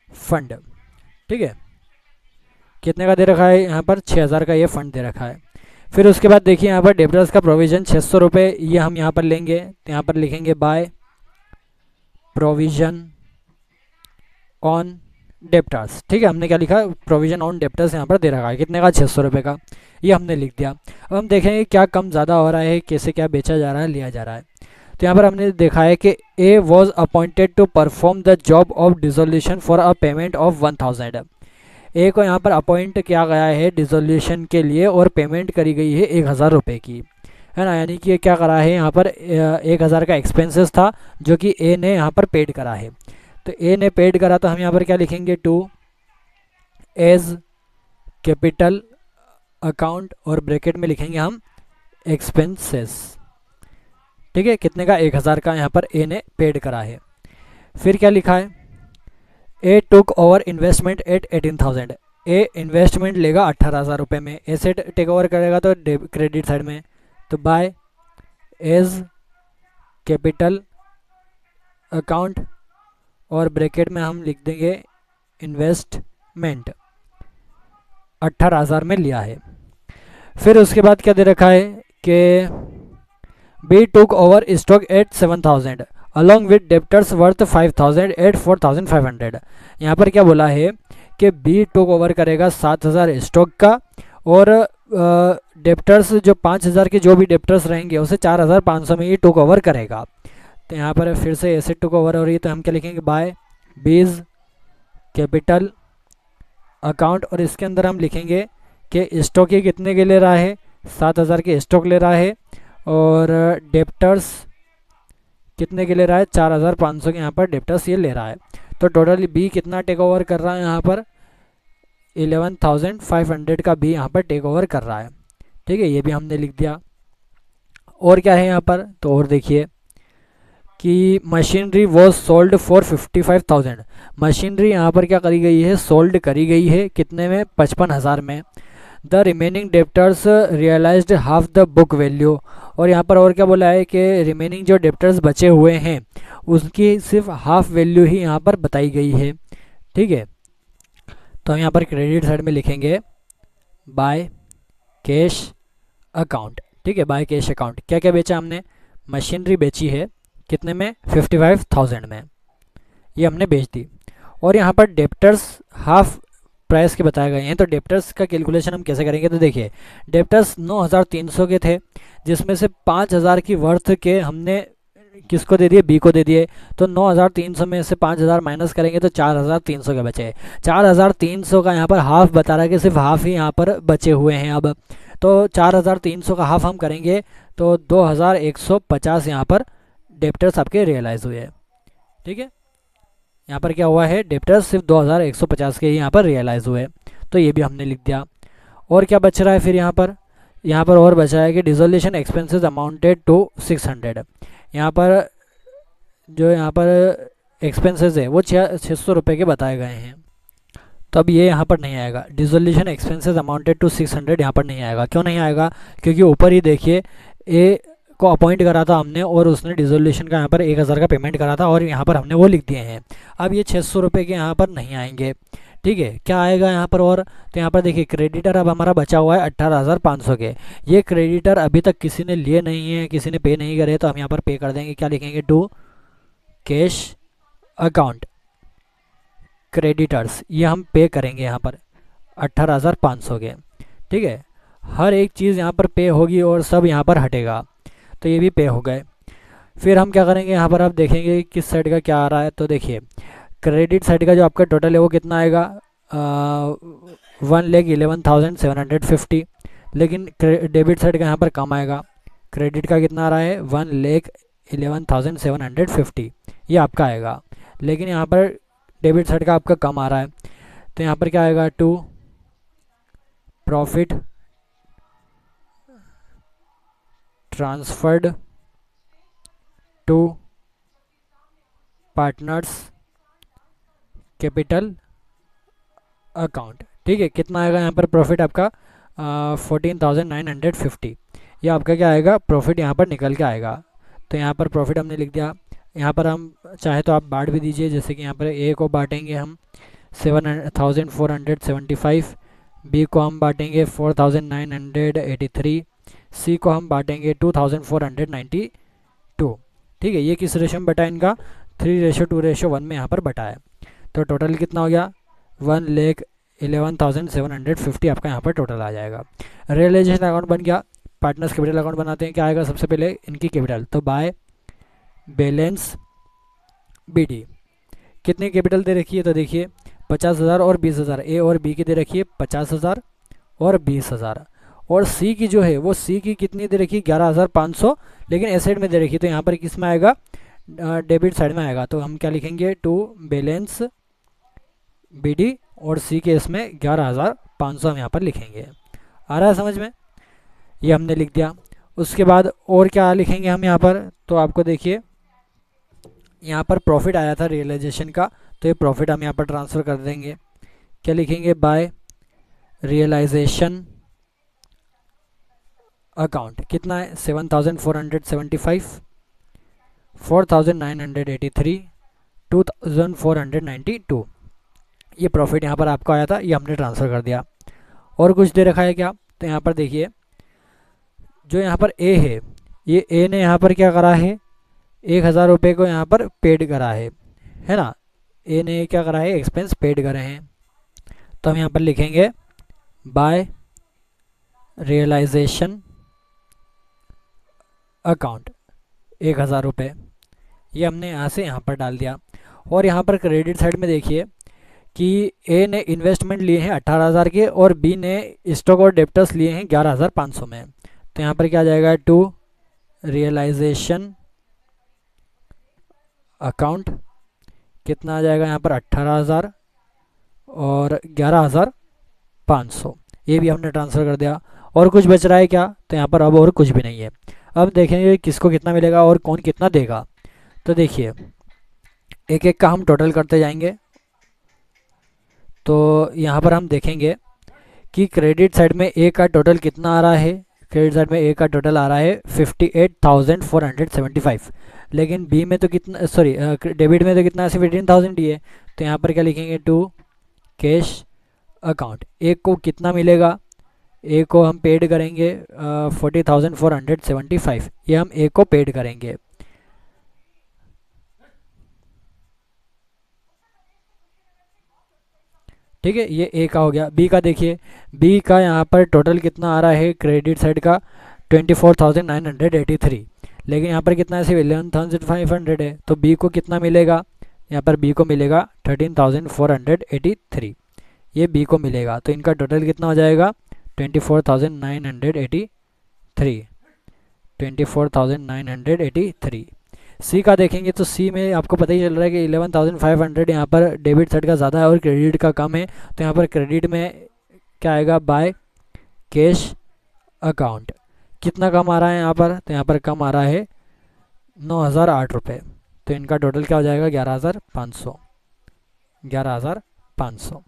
फंड, ठीक है। कितने का दे रखा है यहाँ पर? 6,000 का ये फंड दे रखा है। फिर उसके बाद देखिए यहाँ पर डेप्टर्स का प्रोविज़न 600 रुपये, ये हम यहाँ पर लेंगे, तो यहाँ पर लिखेंगे बाय प्रोविज़न ऑन डेप्टर्स, ठीक है। हमने क्या लिखा? प्रोविज़न ऑन डेप्टर्स यहाँ पर दे रखा है, कितने का? 600 रुपये का, ये हमने लिख दिया। अब हम देखेंगे क्या कम ज़्यादा हो रहा है, कैसे क्या बेचा जा रहा है, लिया जा रहा है। तो यहाँ पर हमने देखा है कि A was appointed to perform the job of dissolution for a payment of 1,000। A को यहाँ पर अपॉइंट किया गया है डिसोल्यूशन के लिए और पेमेंट करी गई है 1,000 रुपये की, है ना। यानी कि क्या करा है यहाँ पर 1,000 का एक्सपेंसेस था जो कि ए ने यहाँ पर पेड करा है। तो ए ने पेड करा, तो हम यहाँ पर क्या लिखेंगे? टू एज कैपिटल अकाउंट और ब्रैकेट में लिखेंगे हम एक्सपेंसेस, ठीक है। कितने का? 1,000 का यहाँ पर ए ने पेड करा है। फिर क्या लिखा है? A took over investment at 18,000। A investment लेगा 18,000 रुपये में, एसेट टेक ओवर करेगा तो क्रेडिट साइड में, तो बाय एज कैपिटल अकाउंट और ब्रैकेट में हम लिख देंगे इन्वेस्टमेंट 18,000 में लिया है। फिर उसके बाद क्या दे रखा है कि B took over stock at 7,000 along with debtors worth 5,000 at 4,500। यहाँ पर क्या बोला है कि बी टुक ओवर करेगा 7,000 स्टॉक का, और डेप्टर्स जो 5,000 के जो भी डेप्टर्स रहेंगे उसे 4,500 में ये टुक ओवर करेगा। तो यहाँ पर फिर से एसेट टुक ओवर हो रही है, तो हम क्या लिखेंगे? बाय बीज कैपिटल अकाउंट, और इसके अंदर हम लिखेंगे कि स्टॉक ये कितने के ले रहा है? 7,000 के स्टॉक ले रहा है, और डेप्टर्स कितने के ले रहा है? 4,500 के यहाँ पर डेप्टर्स ये ले रहा है। तो टोटली बी कितना टेक ओवर कर रहा है यहाँ पर? 11,500 का बी यहाँ पर टेक ओवर कर रहा है, ठीक है। ये भी हमने लिख दिया। और क्या है यहाँ पर? तो और देखिए कि machinery was sold for 55,000। Machinery यहाँ पर क्या करी गई है? सोल्ड करी गई है, कितने में? 55,000 में। The remaining debtors realised half the book value, और यहाँ पर और क्या बोला है कि रिमेनिंग जो डेप्टर्स बचे हुए हैं उसकी सिर्फ हाफ वैल्यू ही यहाँ पर बताई गई है, ठीक है। तो हम यहाँ पर क्रेडिट साइड में लिखेंगे बाय कैश अकाउंट, ठीक है। बाय कैश अकाउंट क्या क्या बेचा हमने? मशीनरी बेची है, कितने में? 55,000 में, ये हमने बेच दी। और यहाँ पर डेप्टर्स हाफ प्राइस के बताए गए हैं, तो डेप्टर्स का कैलकुलेशन हम कैसे करेंगे? तो देखिए डेप्टर्स 9,300 के थे, जिसमें से 5,000 की वर्थ के हमने किसको दे दिए? बी को दे दिए। तो 9,300 में से 5,000 माइनस करेंगे तो 4,300 के बचे। 4,300 का यहाँ पर हाफ बता रहा है कि सिर्फ हाफ ही यहाँ पर बचे हुए हैं। अब तो 4,300 का हाफ हम करेंगे तो 2,150 यहाँ पर डेप्टर्स आपके रियलाइज़ हुए, ठीक है। यहाँ पर क्या हुआ है? डेप्टर्स सिर्फ 2,150 के ही यहाँ पर रियलाइज़ हुए, तो ये भी हमने लिख दिया। और क्या बच रहा है फिर यहाँ पर? यहाँ पर और बचा है कि डिसोल्यूशन एक्सपेंसेस अमाउंटेड टू 600। यहाँ पर जो यहाँ पर एक्सपेंसेस है वो 600 रुपये के बताए गए हैं। तो अब ये यहाँ पर नहीं आएगा। डिसोल्यूशन एक्सपेंसेस अमाउंटेड टू 600 यहाँ पर नहीं आएगा। क्यों नहीं आएगा? क्योंकि ऊपर ही देखिए ए को अपॉइंट करा था हमने और उसने डिसोल्यूशन का यहाँ पर 1000 का पेमेंट करा था और यहाँ पर हमने वो लिख दिए हैं। अब ये 600 रुपये के यहाँ पर नहीं आएंगे। ठीक है, क्या आएगा यहाँ पर? और तो यहाँ पर देखिए क्रेडिटर अब हमारा बचा हुआ है 18,500 के। ये क्रेडिटर अभी तक किसी ने लिए नहीं है, किसी ने पे नहीं करे, तो हम यहाँ पर पे कर देंगे। क्या लिखेंगे? टू कैश अकाउंट क्रेडिटर्स, ये हम पे करेंगे यहाँ पर 18,500 के। ठीक है, हर एक चीज़ यहाँ पर पे होगी और सब यहाँ पर हटेगा, तो ये भी पे हो गए। फिर हम क्या करेंगे यहाँ पर? आप देखेंगे किस साइड का क्या आ रहा है। तो देखिए क्रेडिट साइड का जो आपका टोटल है वो कितना आएगा? 1,11,750। लेकिन डेबिट साइड का यहाँ पर कम आएगा। क्रेडिट का कितना आ रहा है? 1,11,750, ये आपका आएगा। लेकिन यहाँ पर डेबिट साइड का आपका कम आ रहा है, तो यहाँ पर क्या आएगा? To profit transferred to partners capital account. ठीक है, कितना आएगा यहाँ पर प्रॉफिट आपका? 14,950। ये आपका क्या आएगा? प्रॉफिट यहाँ पर निकल के आएगा। तो यहाँ पर प्रॉफिट हमने लिख दिया। यहाँ पर हम चाहे तो आप बांट भी दीजिए, जैसे कि यहाँ पर ए को बांटेंगे हम 7,475, बी को हम बांटेंगे 4,983, सी को हम बांटेंगे 2,492। ठीक है, ये किस रेशो में बटा? इनका 3:2:1 में यहाँ पर बटा है। तो टोटल कितना हो गया? 1,11,750 आपका यहाँ पर टोटल आ जाएगा। रियलाइजेशन अकाउंट बन गया। पार्टनर्स कैपिटल अकाउंट बनाते हैं। क्या आएगा सबसे पहले? इनकी कैपिटल। तो बाय बैलेंस बीडी कितनी कैपिटल दे रखी है? तो देखिए 50,000 और 20,000। ए और बी की दे रखी है 50,000 और 20,000। और सी की जो है वो सी की कितनी दे रखी है? 11,500, लेकिन एसेट में दे रखी है। तो यहाँ पर किस में आएगा? डेबिट साइड में आएगा। तो हम क्या लिखेंगे? टू बैलेंस बीडी और सी के इसमें 11,500 हम यहाँ पर लिखेंगे। आ रहा है समझ में? ये हमने लिख दिया। उसके बाद और क्या लिखेंगे हम यहाँ पर? तो आपको देखिए यहाँ पर प्रॉफिट आया था रियलाइजेशन का, तो ये प्रॉफिट हम यहाँ पर ट्रांसफ़र कर देंगे। क्या लिखेंगे? By realisation account. कितना है? 7,475, 4,983, 2,492। ये प्रॉफिट यहाँ पर आपको आया था, ये हमने ट्रांसफ़र कर दिया। और कुछ दे रखा है क्या? तो यहाँ पर देखिए जो यहाँ पर ए है, ये ए ने यहाँ पर क्या करा है? 1,000 रुपये को यहाँ पर पेड करा है ना? ए ने क्या करा है? एक्सपेंस पेड करे हैं। तो हम यहाँ पर लिखेंगे बाय रियलाइजेशन अकाउंट 1,000 रुपये। ये हमने यहाँ से यहाँ पर डाल दिया। और यहाँ पर क्रेडिट साइड में देखिए कि ए ने इन्वेस्टमेंट लिए हैं 18,000 के और बी ने स्टॉक और डेप्टर्स लिए हैं 11,500 में। तो यहाँ पर क्या आ जाएगा? टू रियलाइजेशन अकाउंट कितना आ जाएगा यहाँ पर? 18,000 और 11,500। ये भी हमने ट्रांसफ़र कर दिया। और कुछ बच रहा है क्या? तो यहाँ पर अब और कुछ भी नहीं है। अब देखेंगे किसको कितना मिलेगा और कौन कितना देगा। तो देखिए एक एक का हम टोटल करते जाएंगे। तो यहाँ पर हम देखेंगे कि क्रेडिट साइड में ए का टोटल कितना आ रहा है। क्रेडिट साइड में ए का टोटल आ रहा है 58,475, लेकिन बी में तो कितना, सॉरी डेबिट में तो कितना है? 18,000 ही है। तो यहाँ पर क्या लिखेंगे? To cash account. एक को कितना मिलेगा? ए को हम पेड करेंगे 40,475, ये हम ए को पेड करेंगे। ठीक है, ये ए का हो गया। बी का देखिए, बी का यहाँ पर टोटल कितना आ रहा है क्रेडिट साइड का? 24,983, लेकिन यहाँ पर कितना है? सिर्फ 11,500 है। तो बी को कितना मिलेगा? यहाँ पर बी को मिलेगा 13,483, ये बी को मिलेगा। तो इनका टोटल कितना हो जाएगा? 24,983, 24,983। सी का देखेंगे तो सी में आपको पता ही चल रहा है कि 11,500 यहाँ पर डेबिट साइड का ज़्यादा है और क्रेडिट का कम है। तो यहाँ पर क्रेडिट में क्या आएगा? By cash account. कितना कम आ रहा है यहाँ पर? तो यहाँ पर कम आ रहा है 9,008 रुपये। तो तो इनका टोटल क्या हो जाएगा 11,500। 11,500।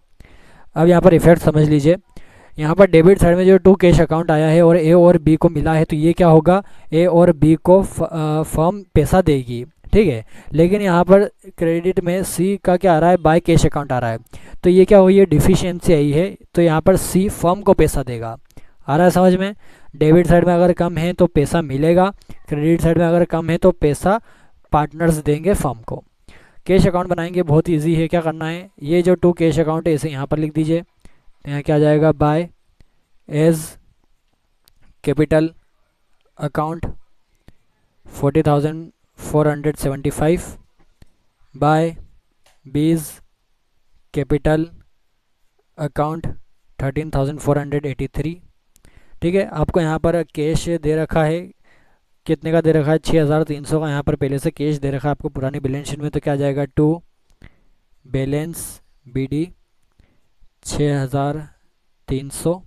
अब यहाँ पर इफेक्ट समझ लीजिए। यहाँ पर डेबिट साइड में जो टू कैश अकाउंट आया है और ए और बी को मिला है, तो ये क्या होगा, ए और बी को फर्म पैसा देगी, ठीक है। लेकिन यहाँ पर क्रेडिट में सी का क्या आ रहा है, बाय कैश अकाउंट आ रहा है, तो ये क्या हुई है, डिफिशियंसी आई है, तो यहाँ पर सी फर्म को पैसा देगा। आ रहा है समझ में। डेबिट साइड में अगर कम है तो पैसा मिलेगा, क्रेडिट साइड में अगर कम है तो पैसा पार्टनर्स देंगे फर्म को। कैश अकाउंट बनाएंगे, बहुत ईजी है। क्या करना है, ये जो टू कैश अकाउंट है इसे यहाँ पर लिख दीजिए। यहाँ क्या आ जाएगा, by A's capital account 40,475 by B's capital account 13,483। ठीक है, आपको यहाँ पर कैश दे रखा है, कितने का दे रखा है, 6,300 का यहाँ पर पहले से कैश दे रखा है आपको पुरानी बैलेंस शीट में। तो क्या आ जाएगा, टू बैलेंस BD 6,300,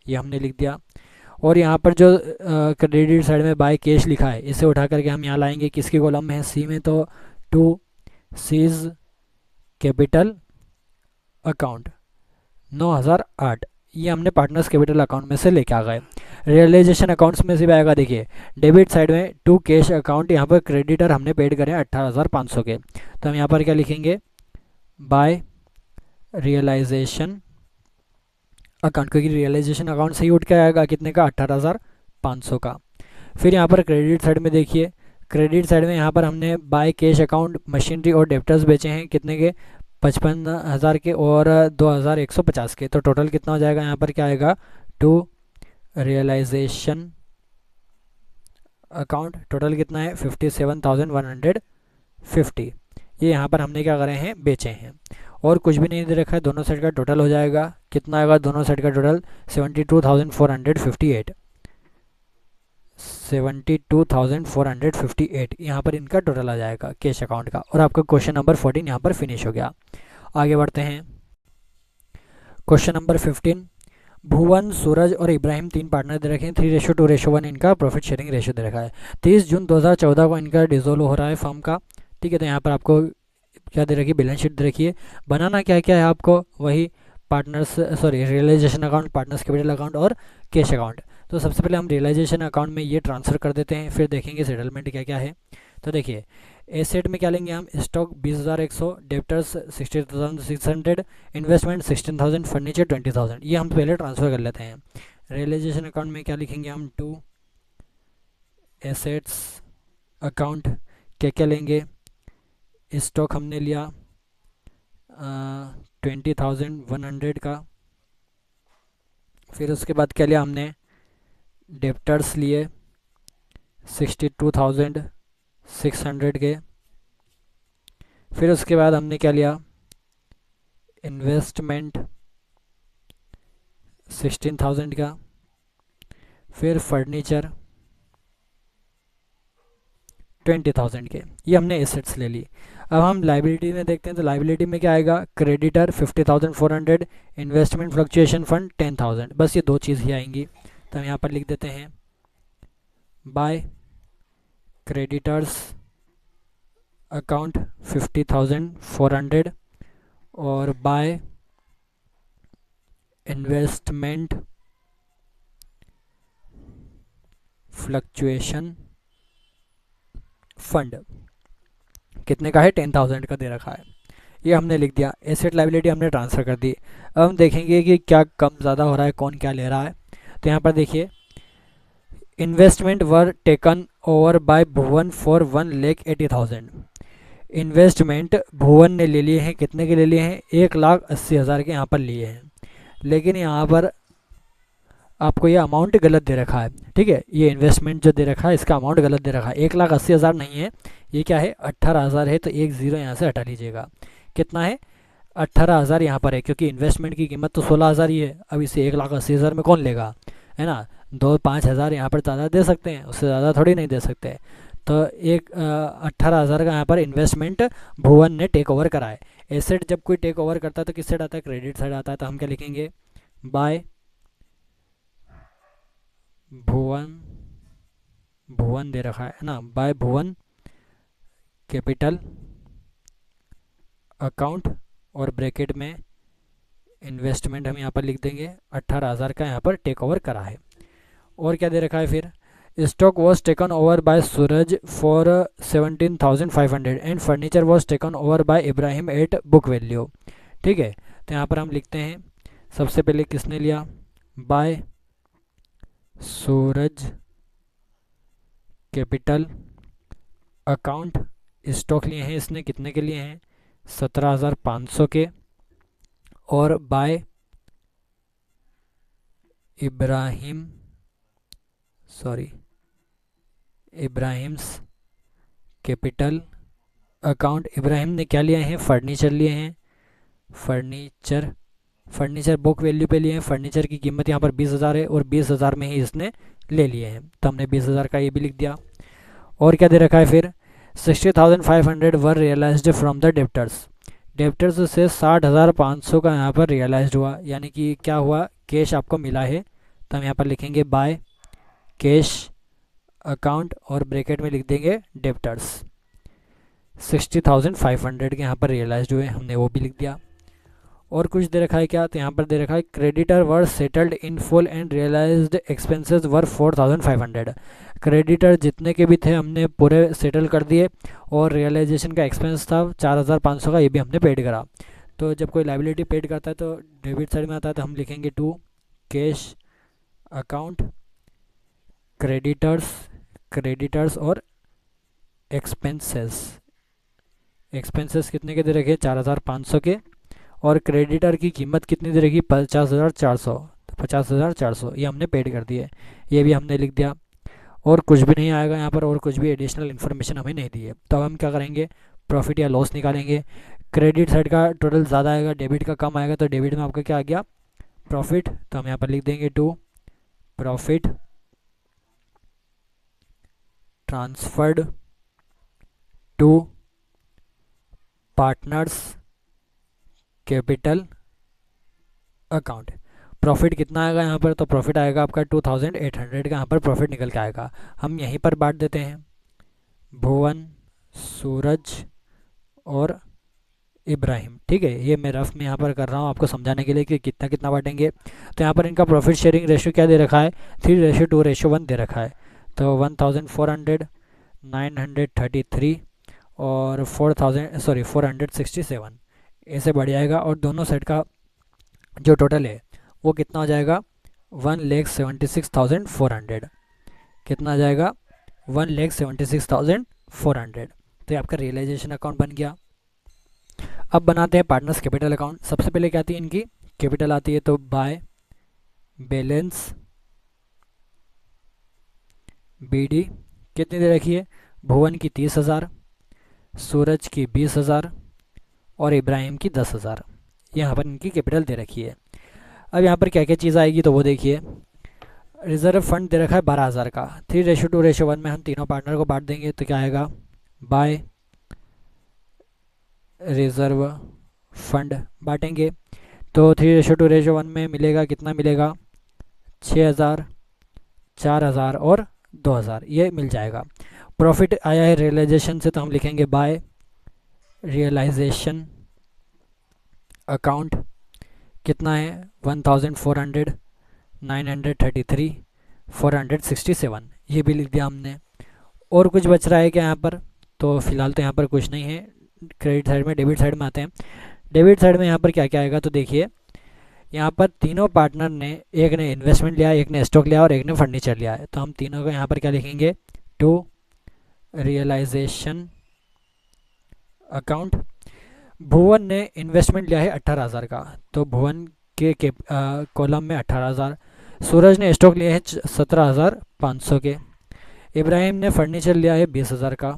ये हमने लिख दिया। और यहाँ पर जो क्रेडिट साइड में बाय कैश लिखा है, इसे उठा करके हम यहाँ लाएंगे, किसकी कॉलम में है, सी में, तो टू सीज कैपिटल अकाउंट 9,008, ये हमने पार्टनर्स कैपिटल अकाउंट में से लेके आ गए। रियलाइजेशन अकाउंट्स में से भी आएगा, देखिए डेबिट साइड में टू कैश अकाउंट, यहाँ पर क्रेडिटर हमने पेड करें 18,500 के, तो हम यहाँ पर क्या लिखेंगे, बाय रियलाइजेशन अकाउंट, क्योंकि रियलाइजेशन अकाउंट से ही उठ के आएगा कितने का, 18,500 का। फिर यहाँ पर क्रेडिट साइड में देखिए, क्रेडिट साइड में यहाँ पर हमने बाय कैश अकाउंट मशीनरी और डेप्टर्स बेचे हैं, कितने के, 55,000 के और 2,150 के, तो टोटल कितना हो जाएगा, यहाँ पर क्या आएगा, टू रियलाइजेशन अकाउंट टोटल कितना है, 57,150। ये यहाँ पर हमने क्या करे हैं, बेचे हैं, और कुछ भी नहीं दे रखा है। दोनों साइड का टोटल हो जाएगा, कितना आएगा दोनों साइड का टोटल, 72,458। 72,458 यहाँ पर इनका टोटल आ जाएगा कैश अकाउंट का। और आपका क्वेश्चन नंबर 14 यहाँ पर फिनिश हो गया। आगे बढ़ते हैं, क्वेश्चन नंबर 15। भुवन, सूरज और इब्राहिम तीन पार्टनर दे रखे हैं, 3:2:1 इनका प्रॉफिट शेयरिंग रेशियो दे रखा है। 30 जून 2014 को इनका डिसॉल्व हो रहा है फर्म का, ठीक है। तो यहाँ पर आपको क्या दे रखी है, बैलेंस शीट दे रखी है। बनाना क्या क्या है आपको, वही partners realisation account, partners' capital account और कैश अकाउंट। तो सबसे पहले हम रियलाइजेशन अकाउंट में ये ट्रांसफ़र कर देते हैं, फिर देखेंगे सेटलमेंट क्या क्या है। तो देखिए, एसेट में क्या लेंगे हम, स्टॉक 20,100, डेप्टर्स 60,600, इन्वेस्टमेंट 16,000, फर्नीचर 20,000, ये हम पहले ट्रांसफ़र कर लेते हैं। रियलाइजेशन अकाउंट में क्या लिखेंगे हम, टू एसेट्स अकाउंट, क्या क्या लेंगे, स्टॉक हमने लिया 20,100 का, फिर उसके बाद क्या लिया हमने, डेप्टर्स लिए 62,600 के, फिर उसके बाद हमने क्या लिया, इन्वेस्टमेंट 16,000 का, फिर फर्नीचर 20,000 के, ये हमने एसेट्स ले ली। अब हम लाइबिलिटी में देखते हैं, तो लाइबिलिटी में क्या आएगा, क्रेडिटर 50,400, इन्वेस्टमेंट फ्लक्चुएशन फंड 10,000, बस ये दो चीज़ ही आएंगी। तो हम यहाँ पर लिख देते हैं, बाय क्रेडिटर्स अकाउंट 50,400 और बाय इन्वेस्टमेंट फ्लक्चुएशन फंड कितने का है, 10,000 का दे रखा है, ये हमने लिख दिया। एसेट लाइबिलिटी हमने ट्रांसफ़र कर दी। अब हम देखेंगे कि क्या कम ज़्यादा हो रहा है, कौन क्या ले रहा है। तो यहाँ पर देखिए, investment were taken over by Bhuvan for 1,80,000। Investment Bhuvan ने ले लिए हैं, कितने के ले लिए हैं, 1,80,000 के यहाँ पर लिए हैं। लेकिन यहाँ पर आपको ये अमाउंट गलत दे रखा है, ठीक है। ये इन्वेस्टमेंट जो दे रखा है इसका अमाउंट गलत दे रखा है, 1,80,000 नहीं है, ये क्या है, 18,000 है। तो एक ज़ीरो यहाँ से हटा लीजिएगा, कितना है, 18,000 यहाँ पर है, क्योंकि इन्वेस्टमेंट की कीमत तो 16,000 ही है। अब इसे 1,80,000 में कौन लेगा, है ना। 2-5,000 यहाँ पर ज़्यादा दे सकते हैं, उससे ज़्यादा थोड़ी नहीं दे सकते। तो 18,000 का यहाँ पर इन्वेस्टमेंट भुवन ने टेक ओवर करा है। एसेट जब कोई टेक ओवर करता है तो किस साइड आता है, क्रेडिट साइड आता है। तो हम क्या लिखेंगे, बाय भुवन, भुवन दे रखा है ना, बाय भुवन कैपिटल अकाउंट और ब्रैकेट में इन्वेस्टमेंट हम यहाँ पर लिख देंगे, 18,000 का यहाँ पर टेक ओवर करा है। और क्या दे रखा है फिर, stock was taken over by Suraj for 17,500 and furniture was taken over by Ibrahim at book value. ठीक है, तो यहाँ पर हम लिखते हैं सबसे पहले किसने लिया, बाय सूरज कैपिटल अकाउंट, स्टॉक लिए हैं इसने कितने के लिए हैं, 17,500 के, और by Ibrahim's capital account, Ibrahim ने क्या लिए हैं, फर्नीचर लिए हैं, फर्नीचर बुक वैल्यू पे लिए हैं, फर्नीचर की कीमत यहाँ पर 20,000 है और 20,000 में ही इसने ले लिए हैं, तो हमने 20,000 का ये भी लिख दिया। और क्या दे रखा है फिर, 60,500 वर रियलाइज्ड फ्रॉम द डेप्टर्स से 60,500 का यहाँ पर रियलाइज्ड हुआ, यानी कि क्या हुआ, कैश आपको मिला है, तो हम यहाँ पर लिखेंगे बाय कैश अकाउंट और ब्रैकेट में लिख देंगे डेप्टर्स। 60,500 के यहाँ पर रियलाइज्ड हुए, हमने वो भी लिख दिया। और कुछ दे रखा है क्या, तो यहाँ पर दे रखा है creditor were settled in full and realised expenses were 4,500। Creditor जितने के भी थे हमने पूरे सेटल कर दिए और रियलाइजेशन का एक्सपेंस था 4,500 का, ये भी हमने पेड करा। तो जब कोई लाइबिलिटी पेड करता है तो डेबिट साइड में आता है, तो हम लिखेंगे टू कैश अकाउंट क्रेडिटर्स और एक्सपेंसेस कितने के दे रखे, 4,500 के, और क्रेडिटर की कीमत कितनी दे रखी, 50,400, तो 50,400 ये हमने पेड कर दिए, ये भी हमने लिख दिया। और कुछ भी नहीं आएगा यहाँ पर, और कुछ भी एडिशनल इन्फॉर्मेशन हमें नहीं दी है, तो अब हम क्या करेंगे, प्रॉफिट या लॉस निकालेंगे। क्रेडिट साइड का टोटल ज़्यादा आएगा, डेबिट का कम आएगा, तो डेबिट में आपका क्या आ गया, प्रॉफिट, तो हम यहाँ पर लिख देंगे to profit transferred to partners capital account. Profit कितना आएगा यहाँ पर, तो प्रॉफिट आएगा आपका 2,800 का यहाँ पर प्रॉफिट निकल के आएगा। हम यहीं पर बांट देते हैं, भुवन, सूरज और इब्राहिम। ठीक है, ये मैं रफ में यहाँ पर कर रहा हूँ आपको समझाने के लिए कि कितना कितना बांटेंगे। तो यहाँ पर इनका प्रॉफिट शेयरिंग रेशियो क्या दे रखा है, 3:2:1 दे रखा है। तो 1,400, 933 और 467 ऐसे बढ़ जाएगा, और दोनों साइड का जो टोटल है वो कितना हो जाएगा, 1,76,400। कितना आ जाएगा, 1,76,400। तो ये आपका रियलाइजेशन अकाउंट बन गया। अब बनाते हैं पार्टनर्स कैपिटल अकाउंट। सबसे पहले क्या आती है इनकी, कैपिटल आती है, तो बाय बैलेंस बीडी कितनी दे रखी है, भुवन की 30,000, सूरज की 20,000 और इब्राहिम की 10,000। यहाँ पर इनकी कैपिटल दे रखी है। अब यहाँ पर क्या क्या चीज़ आएगी तो वो देखिए। रिजर्व फंड दे रखा है 12,000 का, 3:2:1 में हम तीनों पार्टनर को बांट देंगे, तो क्या आएगा, बाय रिजर्व फंड बांटेंगे, तो 3:2:1 में मिलेगा, कितना मिलेगा, 6,000, 4,000 और 2,000 ये मिल जाएगा। प्रॉफिट आया है रियलाइजेशन से, तो हम लिखेंगे बाय रियलाइजेशन अकाउंट। कितना है, 1,400, 933, 467 ये भी लिख दिया हमने। और कुछ बच रहा है क्या यहाँ पर, तो फिलहाल तो यहाँ पर कुछ नहीं है। क्रेडिट साइड में, डेबिट साइड में आते हैं। डेबिट साइड में यहाँ पर क्या क्या आएगा, तो देखिए यहाँ पर तीनों पार्टनर ने, एक ने इन्वेस्टमेंट लिया, एक ने स्टॉक लिया और एक ने फर्नीचर लिया है, तो हम तीनों को यहाँ पर क्या लिखेंगे, टू रियलाइजेशन अकाउंट। भुवन ने इन्वेस्टमेंट लिया है 18,000 का, तो भुवन के कॉलम में 18,000। सूरज ने स्टॉक लिया है 17,500 के। इब्राहिम ने फर्नीचर लिया है 20,000 का,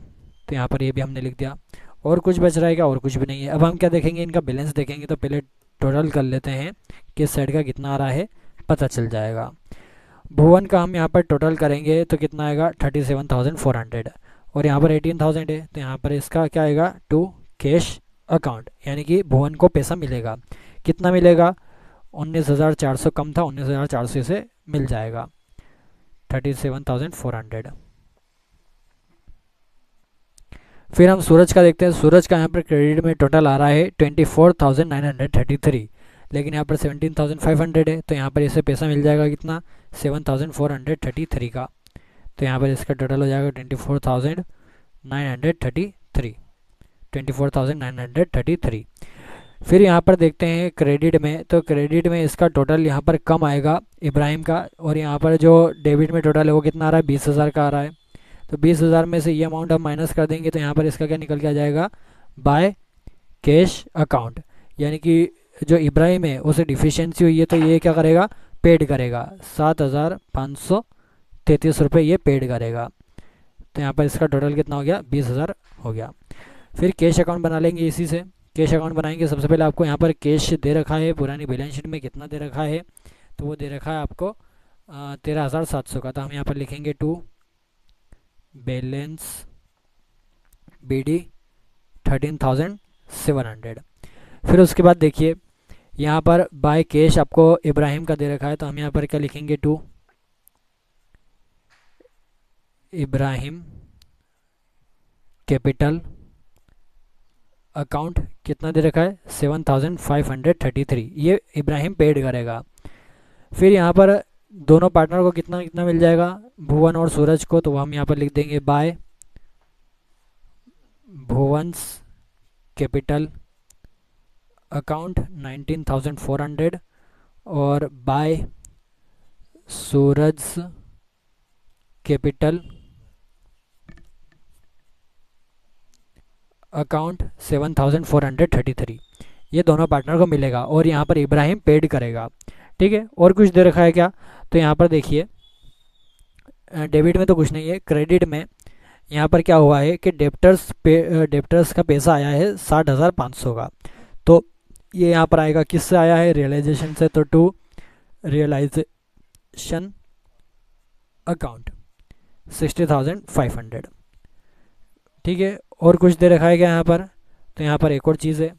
तो यहाँ पर ये भी हमने लिख दिया। और कुछ बच रहा है क्या, और कुछ भी नहीं है। अब हम क्या देखेंगे, इनका बैलेंस देखेंगे, तो पहले टोटल कर लेते हैं किस साइड का कितना आ रहा है, पता चल जाएगा। भुवन का हम यहाँ पर टोटल करेंगे तो कितना आएगा, 37,400 और यहाँ पर 18,000 है, तो यहाँ पर इसका क्या आएगा, टू कैश अकाउंट, यानी कि भुवन को पैसा मिलेगा। कितना मिलेगा, 19,400 कम था, 19,400 से मिल जाएगा 37,400। फिर हम सूरज का देखते हैं। सूरज का यहाँ पर क्रेडिट में टोटल आ रहा है 24,933, लेकिन यहाँ पर 17,500 है, तो यहाँ पर इसे पैसा मिल जाएगा कितना, 7,433 का। तो यहाँ पर इसका टोटल हो जाएगा 24,933, 24,933। फिर यहाँ पर देखते हैं क्रेडिट में, तो क्रेडिट में इसका टोटल यहाँ पर कम आएगा इब्राहिम का, और यहाँ पर जो डेबिट में टोटल है वो कितना आ रहा है, 20,000 का आ रहा है। तो 20,000 में से ये अमाउंट हम माइनस कर देंगे, तो यहाँ पर इसका क्या निकल के आ जाएगा, बाय कैश अकाउंट, यानी कि जो इब्राहिम है उसे डिफिशियंसी हुई है, तो ये क्या करेगा, पेड करेगा, 7,533 रुपये ये पेड करेगा। तो यहाँ पर इसका टोटल कितना हो गया, 20,000 हो गया। फिर कैश अकाउंट बना लेंगे इसी से। कैश अकाउंट बनाएंगे, सबसे पहले आपको यहाँ पर कैश दे रखा है पुरानी बैलेंस शीट में, कितना दे रखा है, तो वो दे रखा है आपको 13,700 का। तो हम यहाँ पर लिखेंगे टू बैलेंस BD 13,700। फिर उसके बाद देखिए यहाँ पर बाय कैश आपको इब्राहिम का दे रखा है, तो हम यहाँ पर क्या लिखेंगे, टू इब्राहिम कैपिटल अकाउंट, कितना दे रखा है, 7,533, ये इब्राहिम पेड करेगा। फिर यहाँ पर दोनों पार्टनर को कितना कितना मिल जाएगा, भुवन और सूरज को, तो वो हम यहाँ पर लिख देंगे बाय भुवंस कैपिटल अकाउंट 19,400 और बाय सूरज कैपिटल अकाउंट 7,433, ये दोनों पार्टनर को मिलेगा, और यहाँ पर इब्राहिम पेड करेगा। ठीक है, और कुछ दे रखा है क्या, तो यहाँ पर देखिए डेबिट में तो कुछ नहीं है, क्रेडिट में यहाँ पर क्या हुआ है कि डेप्टर्स का पैसा आया है 60,500 का, तो ये यहाँ पर आएगा, किससे आया है, रियलाइजेशन से, तो टू रियलाइजेशन अकाउंट 60,500। ठीक है, और कुछ दे रखा है क्या यहाँ पर, तो यहाँ पर एक और चीज़ है,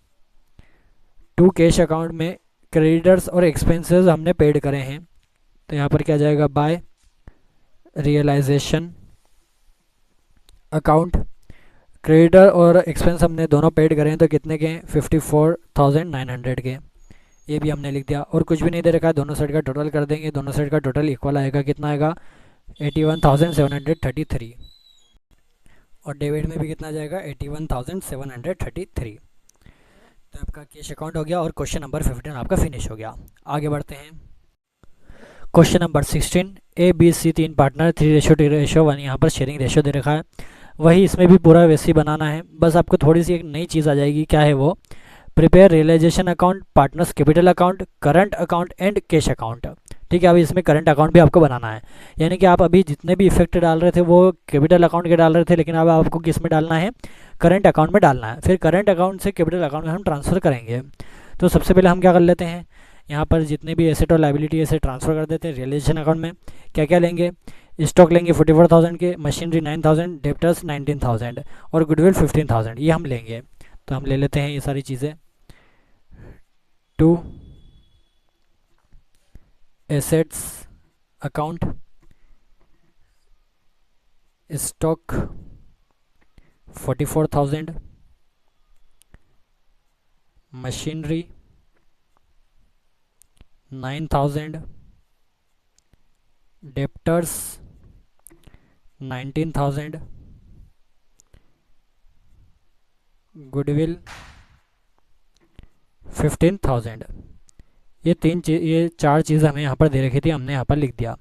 टू कैश अकाउंट में क्रेडिटर्स और एक्सपेंसेस हमने पेड करे हैं, तो यहाँ पर क्या जाएगा, बाय रियलाइजेशन अकाउंट, क्रेडिटर और एक्सपेंस हमने दोनों पेड करे हैं, तो कितने के हैं, 54,900 के, ये भी हमने लिख दिया। और कुछ भी नहीं दे रखा है, दोनों साइड का टोटल कर देंगे, दोनों साइड का टोटल इक्वल आएगा, कितना आएगा, 81,733, और डेबिट में भी कितना जाएगा, 81,733। तो आपका कैश अकाउंट हो गया, और क्वेश्चन नंबर 15 आपका फिनिश हो गया। आगे बढ़ते हैं, क्वेश्चन नंबर 16, ABC 3 पार्टनर 3:2:1, यहाँ पर शेयरिंग रेशियो दे रखा है, वही इसमें भी पूरा वैसे ही बनाना है, बस आपको थोड़ी सी एक नई चीज़ आ जाएगी, क्या है वो, prepare realisation account, partners' capital account, current account and cash account. ठीक है, अभी इसमें करंट अकाउंट भी आपको बनाना है, यानी कि आप अभी जितने भी इफेक्ट डाल रहे थे वो कैपिटल अकाउंट के डाल रहे थे, लेकिन अब आपको किस में डालना है, करंट अकाउंट में डालना है। फिर करंट अकाउंट से कैपिटल अकाउंट में हम ट्रांसफ़र करेंगे। तो सबसे पहले हम क्या कर लेते हैं, यहाँ पर जितने भी एसेट और लाइबिलिटी ऐसे ट्रांसफ़र कर देते हैं रियलाइजेशन अकाउंट में। क्या क्या लेंगे, स्टॉक लेंगे 44,000 के, मशीनरी 9,000, डेप्टर्स 19,000 और गुडविल 15,000, ये हम लेंगे। तो हम ले लेते हैं ये सारी चीज़ें, to assets account, stock 44,000, machinery 9,000, debtors 19,000, goodwill 15,000। ये चार चीज़ हमें यहाँ पर दे रखी थी, हमने यहाँ पर लिख दिया।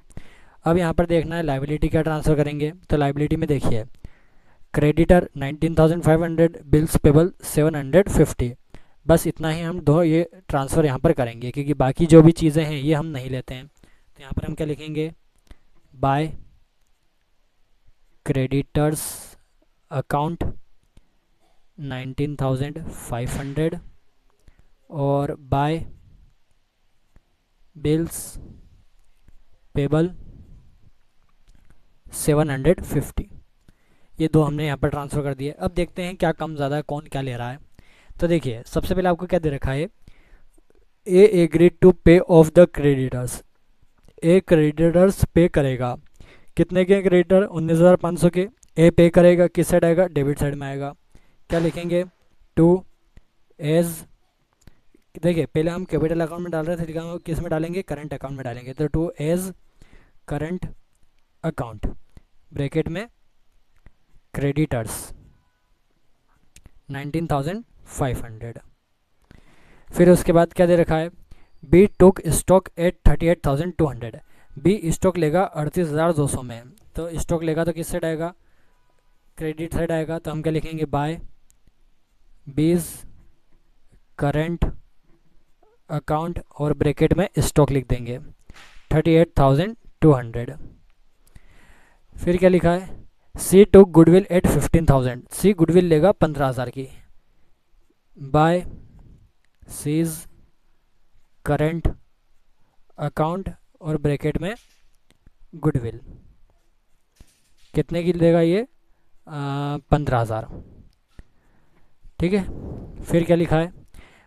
अब यहाँ पर देखना है लाइबिलिटी क्या ट्रांसफ़र करेंगे, तो लाइबिलिटी में देखिए क्रेडिटर 19,500, बिल्स पेबल 750, बस इतना ही हम दो ये ट्रांसफ़र यहाँ पर करेंगे, क्योंकि बाकी जो भी चीज़ें हैं ये हम नहीं लेते हैं। तो यहाँ पर हम क्या लिखेंगे, बाय क्रेडिटर्स अकाउंट 19,500 और बाय बिल्स पेबल 750, ये दो हमने यहाँ पर ट्रांसफ़र कर दिए। अब देखते हैं क्या कम ज़्यादा कौन क्या ले रहा है। तो देखिए सबसे पहले आपको क्या दे रखा है, ए एग्रीड टू पे of the creditors, A creditors पे करेगा, कितने के क्रेडिटर, 19,500 के, ए पे करेगा, किस साइड आएगा, डेबिट साइड में आएगा। क्या लिखेंगे, टू एज, देखिए पहले हम कैपिटल अकाउंट में डाल रहे थे, लेकिन हम किस में डालेंगे, करंट अकाउंट में डालेंगे। तो to A's current account, bracket में क्रेडिटर्स 19,500। फिर उसके बाद क्या दे रखा है, B took stock at 38,200। B stock लेगा 38,200 में। तो स्टॉक लेगा तो किस साइड आएगा, क्रेडिट साइड आएगा। तो हम क्या लिखेंगे, बाय बीज करंट अकाउंट और ब्रैकेट में स्टॉक लिख देंगे 38,200। फिर क्या लिखा है, सी टुक गुडविल एट 15,000। सी गुडविल लेगा 15,000 की, बाय सीज करंट अकाउंट और ब्रैकेट में गुडविल कितने की देगा ये, 15,000। ठीक है। फिर क्या लिखा है,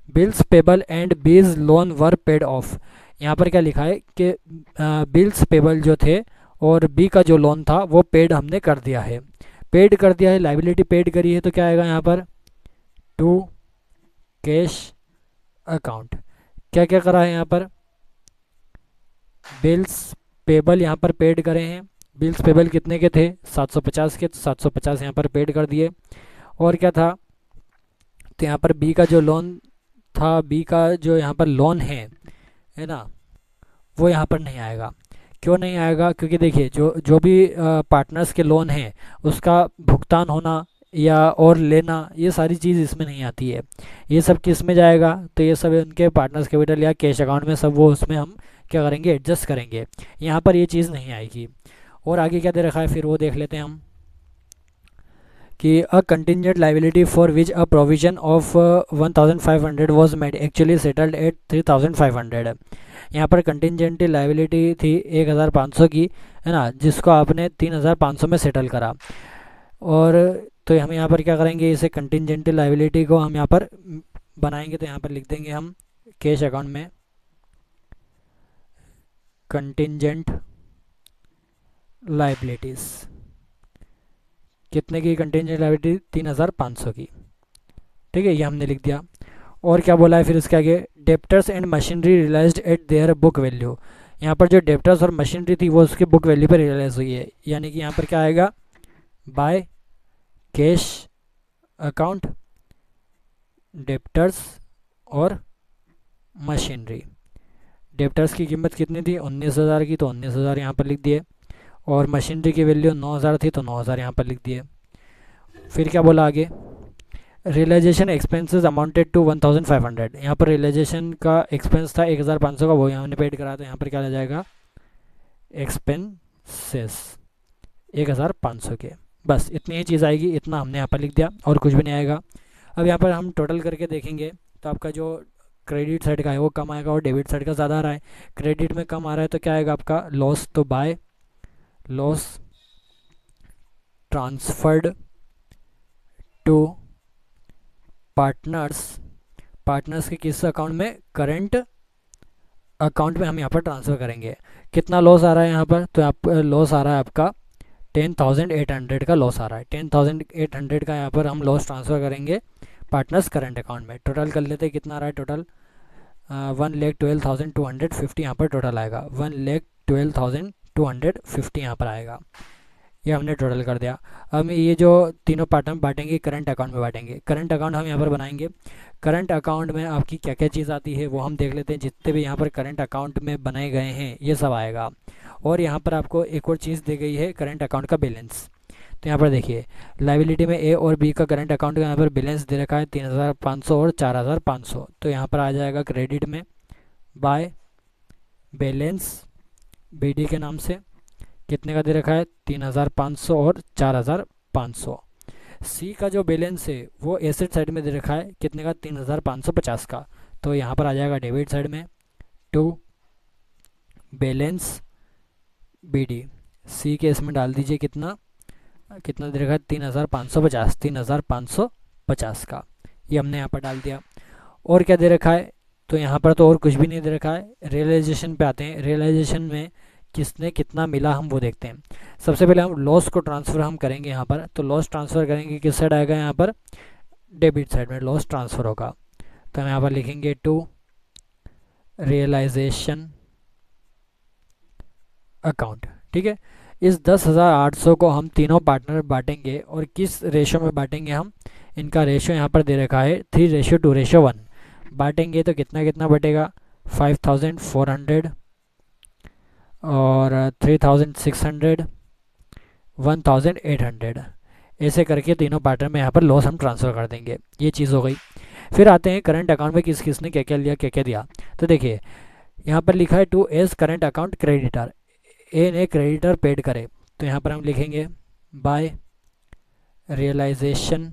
बिल्स पेबल एंड बीज लोन वर पेड ऑफ। यहाँ पर क्या लिखा है कि बिल्स पेबल जो थे और बी का जो लोन था वो पेड हमने कर दिया है। पेड कर दिया है, लाइबिलिटी पेड करी है, तो क्या आएगा यहाँ पर, टू कैश अकाउंट। क्या क्या करा है यहाँ पर, बिल्स पेबल यहाँ पर पेड करे हैं। बिल्स पेबल कितने के थे, 750 के, तो 750 यहाँ पर पेड कर दिए। और क्या था, तो यहाँ पर बी का जो लोन था, बी का जो यहाँ पर लोन है ना, वो यहाँ पर नहीं आएगा। क्यों नहीं आएगा, क्योंकि देखिए जो जो भी पार्टनर्स के लोन हैं उसका भुगतान होना या और लेना, ये सारी चीज़ इसमें नहीं आती है। ये सब किस में जाएगा, तो ये सब उनके पार्टनर्स कैपिटल या कैश अकाउंट में, सब वो उसमें हम क्या करेंगे, एडजस्ट करेंगे। यहाँ पर ये चीज़ नहीं आएगी। और आगे क्या दे रखा है, फिर वो देख लेते हैं हम कि a contingent liability for which a provision of 1,500 was made actually settled at 3,500। यहाँ पर कंटिंजेंट लाइबिलिटी थी 1,500 की, है ना, जिसको आपने 3,500 में सेटल करा। और तो हम यहाँ पर क्या करेंगे, इसे कंटिंजेंट लाइबिलिटी को हम यहाँ पर बनाएंगे। तो यहाँ पर लिख देंगे हम कैश अकाउंट में कंटिंजेंट लाइबिलिटीज़, कितने की कंटिंजेंट लाइबिलिटी, 3,500 की। ठीक है, ये हमने लिख दिया। और क्या बोला है फिर इसके आगे, debtors and machinery realised at their book value. यहाँ पर जो डेप्टर्स और मशीनरी थी वो उसके बुक वैल्यू पर रियलाइज हुई है। यानी कि यहाँ पर क्या आएगा, बाय कैश अकाउंट डेप्टर्स और मशीनरी। डेप्टर्स की कीमत कितनी थी, 19,000 की, तो 19,000 यहाँ पर लिख दिए। और मशीनरी की वैल्यू 9,000 थी, तो 9,000 यहाँ पर लिख दिए। फिर क्या बोला आगे, रियलाइजेशन एक्सपेंसेस अमाउंटेड टू 1,500। यहाँ पर रियलाइजेशन का एक्सपेंस था 1,500 का, वो हमने पेड करा। तो यहाँ पर क्या आ जाएगा, एक्सपेंसेस 1,500 के। बस इतनी ही चीज़ आएगी, इतना हमने यहाँ पर लिख दिया और कुछ भी नहीं आएगा। अब यहाँ पर हम टोटल करके देखेंगे तो आपका जो क्रेडिट साइड का है वो कम आएगा और डेबिट साइड का ज़्यादा आ रहा है। क्रेडिट में कम आ रहा है तो क्या आएगा आपका, लॉस। तो by loss transferred to partners के किस अकाउंट में, करंट अकाउंट में हम यहाँ पर ट्रांसफ़र करेंगे। कितना लॉस आ रहा है यहाँ पर, तो आप लॉस आ रहा है आपका 10,800 का लॉस आ रहा है। 10,800 का यहाँ पर हम लॉस ट्रांसफ़र करेंगे पार्टनर्स करंट अकाउंट में। टोटल कर लेते हैं, कितना आ रहा है टोटल, 1,12,250 यहाँ पर टोटल आएगा। 1,12,250 यहाँ पर आएगा। ये हमने टोटल कर दिया। हम ये जो तीनों पार्ट हम बांटेंगे, करंट अकाउंट में बांटेंगे। करंट अकाउंट हम यहाँ पर बनाएंगे। करंट अकाउंट में आपकी क्या क्या चीज़ आती है वो हम देख लेते हैं। जितने भी यहाँ पर करंट अकाउंट में बनाए गए हैं ये सब आएगा। और यहाँ पर आपको एक और चीज़ दी गई है, करंट अकाउंट का बैलेंस। तो यहाँ पर देखिए लाइबिलिटी में ए और बी का करंट अकाउंट का यहाँ पर बैलेंस दे रखा है 3,500 और 4,500। तो यहाँ पर आ जाएगा क्रेडिट में बाय बैलेंस बीडी के नाम से, कितने का दे रखा है, 3,500 और 4,500। सी का जो बैलेंस है वो एसेट साइड में दे रखा है, कितने का, 3,550 का। तो यहाँ पर आ जाएगा डेबिट साइड में टू बैलेंस बीडी। सी के इसमें डाल दीजिए कितना कितना दे रखा है, 3,550, 3,550 का। ये हमने यहाँ पर डाल दिया। और क्या दे रखा है, तो यहाँ पर तो और कुछ भी नहीं दे रखा है। रियलाइजेशन पे आते हैं। रियलाइजेशन में किसने कितना मिला हम वो देखते हैं। सबसे पहले हम लॉस को ट्रांसफ़र हम करेंगे यहाँ पर, तो लॉस ट्रांसफ़र करेंगे किस साइड आएगा, यहाँ पर डेबिट साइड में लॉस ट्रांसफ़र होगा। तो हम यहाँ पर लिखेंगे टू रियलाइजेशन अकाउंट। ठीक है, इस 10,800 को हम तीनों पार्टनर बांटेंगे, और किस रेशो में बांटेंगे हम, इनका रेशो यहाँ पर दे रखा है 3:2:1। बांटेंगे तो कितना कितना बटेगा, 5,400 और 3,600, 1,800, ऐसे करके तीनों पार्टनर में यहाँ पर लॉस हम ट्रांसफ़र कर देंगे। ये चीज़ हो गई। फिर आते हैं करंट अकाउंट में किस किसने क्या क्या लिया, क्या क्या दिया। तो देखिए यहाँ पर लिखा है to A's current account creditor, A ने क्रेडिटर पेड करे, तो यहाँ पर हम लिखेंगे बाय रियलाइजेशन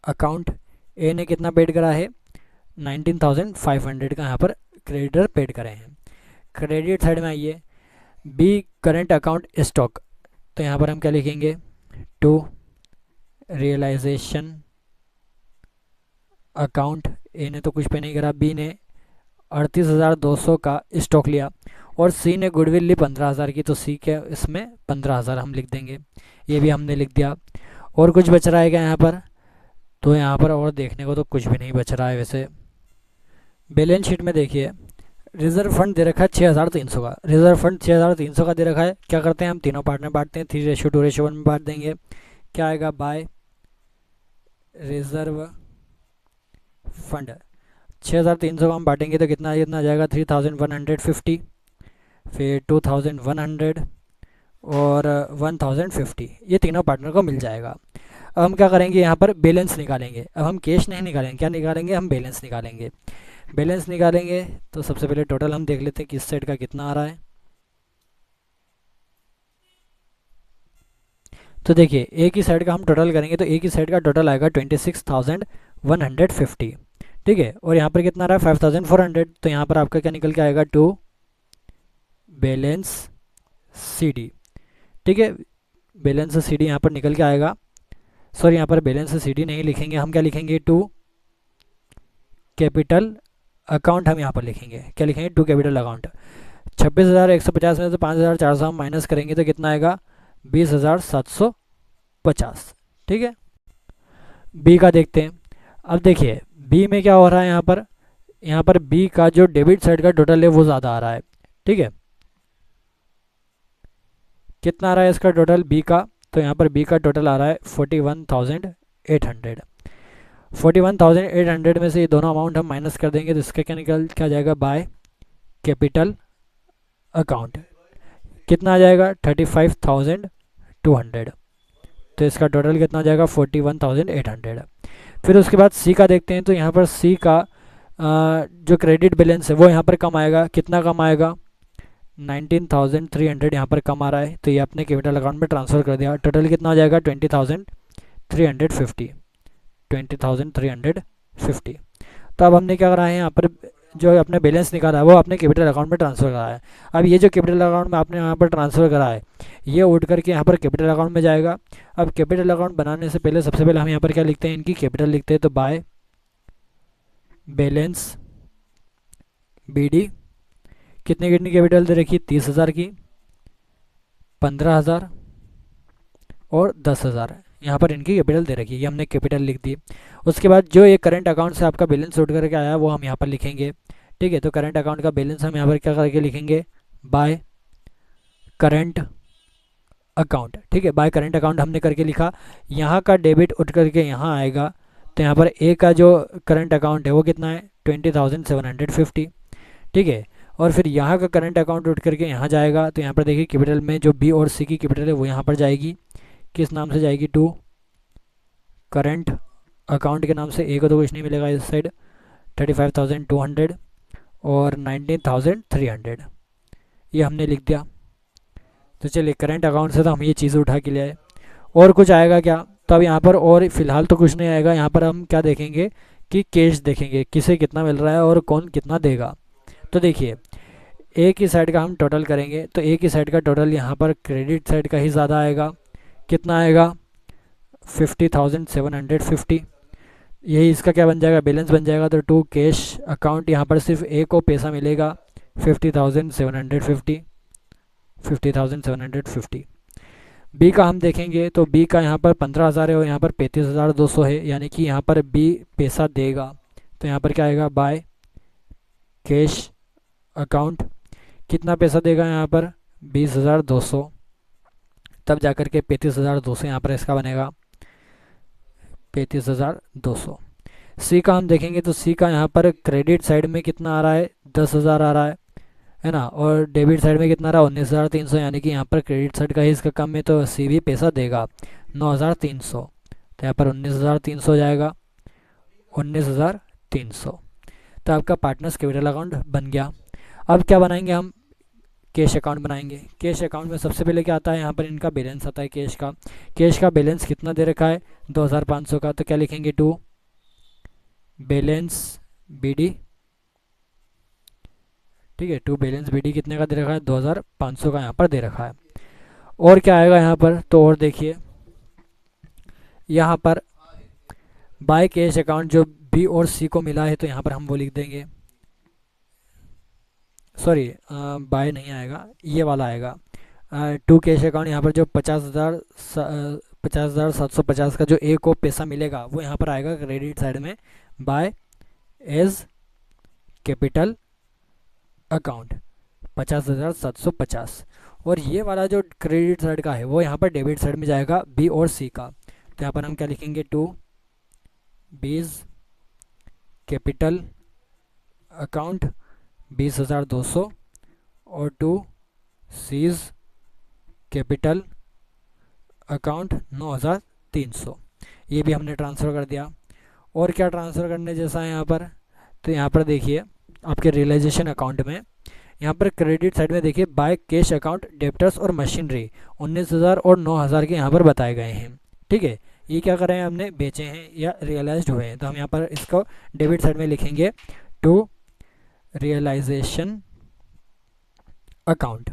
अकाउंट। ए ने कितना पेड करा है, 19,500 का यहाँ पर क्रेडिटर पेड करे हैं। क्रेडिट साइड में आइए, बी करंट अकाउंट स्टॉक, तो यहाँ पर हम क्या लिखेंगे, टू रियलाइजेशन अकाउंट। ए ने तो कुछ पे नहीं करा, बी ने 38,200 का स्टॉक लिया, और सी ने गुडविल ली 15,000 की, तो सी के इसमें 15,000 हम लिख देंगे। ये भी हमने लिख दिया। और कुछ बच रहा है क्या यहाँ पर, तो यहाँ पर और देखने को तो कुछ भी नहीं बच रहा है। वैसे बैलेंस शीट में देखिए रिजर्व फंड दे रखा है 6,300 का, रिजर्व फंड 6,300 का दे रखा है। क्या करते हैं हम, तीनों पार्टनर बांटते हैं, 3:2:1 में बांट देंगे। क्या आएगा, बाय रिजर्व फंड 6,300 का हम बांटेंगे तो कितना कितना आ जाएगा, 3,150, फिर 2,100 और 1,050, ये तीनों पार्टनर को मिल जाएगा। अब हम क्या करेंगे, यहाँ पर बैलेंस निकालेंगे। अब हम कैश नहीं निकालेंगे, क्या निकालेंगे, हम बैलेंस निकालेंगे। बैलेंस निकालेंगे तो सबसे पहले टोटल हम देख लेते हैं किस साइड का कितना आ रहा है। तो देखिए एक ही साइड का हम टोटल करेंगे तो एक ही साइड का टोटल आएगा 26,150। ठीक है, और यहाँ पर कितना आ रहा है, 5,400। तो यहाँ पर आपका क्या निकल के आएगा, टू बैलेंस सी डी। ठीक है, बैलेंस सी डी यहाँ पर निकल के आएगा। सॉरी, यहाँ पर बैलेंस सी डी नहीं लिखेंगे, हम क्या लिखेंगे, टू कैपिटल अकाउंट। हम यहाँ पर लिखेंगे, क्या लिखेंगे, टू कैपिटल अकाउंट। 26,150 में से 5,400 हम माइनस करेंगे तो कितना आएगा, 20,750। ठीक है, बी का देखते हैं। अब देखिए बी में क्या हो रहा है, यहाँ पर बी का जो डेबिट साइड का टोटल है वो ज़्यादा आ रहा है। ठीक है, कितना आ रहा है इसका टोटल बी का, तो यहाँ पर बी का टोटल आ रहा है 41,800। 41,800 में से ये दोनों अमाउंट हम माइनस कर देंगे तो इसका क्या निकल क्या जाएगा, बाय कैपिटल अकाउंट। कितना आ जाएगा, 35,200। तो इसका टोटल कितना आ जाएगा, 41,800। फिर उसके बाद सी का देखते हैं। तो यहाँ पर सी का जो क्रेडिट बैलेंस है वो यहाँ पर कम आएगा। कितना कम आएगा, 19,300 यहाँ पर कम आ रहा है, तो ये अपने कैपिटल अकाउंट में ट्रांसफ़र कर दिया। टोटल कितना हो जाएगा, 20,350। 20,350। तो अब हमने क्या करा है, यहाँ पर जो अपने बैलेंस निकाला है वो अपने कैपिटल अकाउंट में ट्रांसफ़र करा है। अब ये जो कैपिटल अकाउंट में आपने यहाँ पर ट्रांसफ़र करा है ये उठ करके यहाँ पर कैपिटल अकाउंट में जाएगा। अब कैपिटल अकाउंट बनाने से पहले सबसे पहले हम यहाँ पर क्या लिखते हैं, इनकी कैपिटल लिखते हैं। तो बाय बैलेंस बी डी, कितने कितनी कैपिटल दे रखी, 30,000 की, 15,000 और 10,000। यहाँ पर इनकी कैपिटल दे रखी है, ये हमने कैपिटल लिख दी। उसके बाद जो ये करंट अकाउंट से आपका बैलेंस उठ करके आया वो हम यहाँ पर लिखेंगे। ठीक है, तो करंट अकाउंट का बैलेंस हम यहाँ पर क्या करके लिखेंगे, बाय करंट अकाउंट। ठीक है, बाय करंट अकाउंट हमने करके लिखा। यहाँ का डेबिट उठ करके यहाँ आएगा, तो यहाँ पर ए का जो करंट अकाउंट है वो कितना है, 20,750। ठीक है, और फिर यहाँ का करंट अकाउंट उठ करके यहाँ जाएगा। तो यहाँ पर देखिए कैपिटल में जो बी और सी की कैपिटल है वो यहाँ पर जाएगी। किस नाम से जाएगी, टू करंट अकाउंट के नाम से। ए को तो कुछ नहीं मिलेगा इस साइड, 35,200 और 19,300 ये हमने लिख दिया। तो चलिए करंट अकाउंट से तो हम ये चीज़ उठा के ले आए। और कुछ आएगा क्या, तो अब यहाँ पर और फिलहाल तो कुछ नहीं आएगा। यहाँ पर हम क्या देखेंगे कि कैश देखेंगे, किसे कितना मिल रहा है और कौन कितना देगा। तो देखिए एक ही साइड का हम टोटल करेंगे तो एक ही साइड का टोटल यहाँ पर क्रेडिट साइड का ही ज़्यादा आएगा। कितना आएगा, 50,750। यही इसका क्या बन जाएगा, बैलेंस बन जाएगा। तो टू कैश अकाउंट, यहाँ पर सिर्फ ए को पैसा मिलेगा 50,750। 50,750। बी का हम देखेंगे तो बी का यहाँ पर 15,000 है और यहाँ पर 35,200 है, यानी कि यहाँ पर बी पैसा देगा। तो यहाँ पर क्या आएगा, बाय कैश अकाउंट। कितना पैसा देगा यहाँ पर, 20,200। तब जाकर के 35,200 यहाँ पर इसका बनेगा 35,200। सी का हम देखेंगे तो सी का यहाँ पर क्रेडिट साइड में कितना आ रहा है, 10,000 आ रहा है ना, और डेबिट साइड में कितना आ रहा है, 19,300, यानी कि यहाँ पर क्रेडिट साइड का ही इसका कम है, तो सी भी पैसा देगा 9,300। तो यहाँ पर 19,300 जाएगा, 19,300। तो आपका पार्टनर्स कैपिटल अकाउंट बन गया। अब क्या बनाएंगे हम, कैश अकाउंट बनाएंगे। कैश अकाउंट में सबसे पहले क्या आता है, यहाँ पर इनका बैलेंस आता है कैश का। कैश का बैलेंस कितना दे रखा है, 2,500 का। तो क्या लिखेंगे, टू बैलेंस बीडी, ठीक है, टू बैलेंस बीडी कितने का दे रखा है, 2,500 का यहाँ पर दे रखा है। और क्या आएगा यहाँ पर, तो और देखिए यहाँ पर बाय कैश अकाउंट जो बी और सी को मिला है, तो यहाँ पर हम वो लिख देंगे, सॉरी बाय नहीं आएगा, ये वाला आएगा। टू कैश अकाउंट, यहाँ पर जो 50,750 का जो ए को पैसा मिलेगा वो यहाँ पर आएगा क्रेडिट साइड में, बाय एज कैपिटल अकाउंट 50,750। और ये वाला जो क्रेडिट साइड का है वो यहाँ पर डेबिट साइड में जाएगा बी और सी का। तो यहाँ पर हम क्या लिखेंगे, टू बीज कैपिटल अकाउंट 20,200 और टू सीज कैपिटल अकाउंट 9,300। ये भी हमने ट्रांसफ़र कर दिया। और क्या ट्रांसफ़र करने जैसा है यहाँ पर, तो यहाँ पर देखिए आपके रियलाइजेशन अकाउंट में यहाँ पर क्रेडिट साइड में देखिए बाय कैश अकाउंट डेप्टर्स और मशीनरी 19,000 और 9,000 के यहाँ पर बताए गए हैं। ठीक है, ये क्या कर रहे हैं, हमने बेचे हैं या रियलाइज्ड हुए हैं, तो हम यहाँ पर इसको डेबिट साइड में लिखेंगे, टू रियलाइजेशन अकाउंट।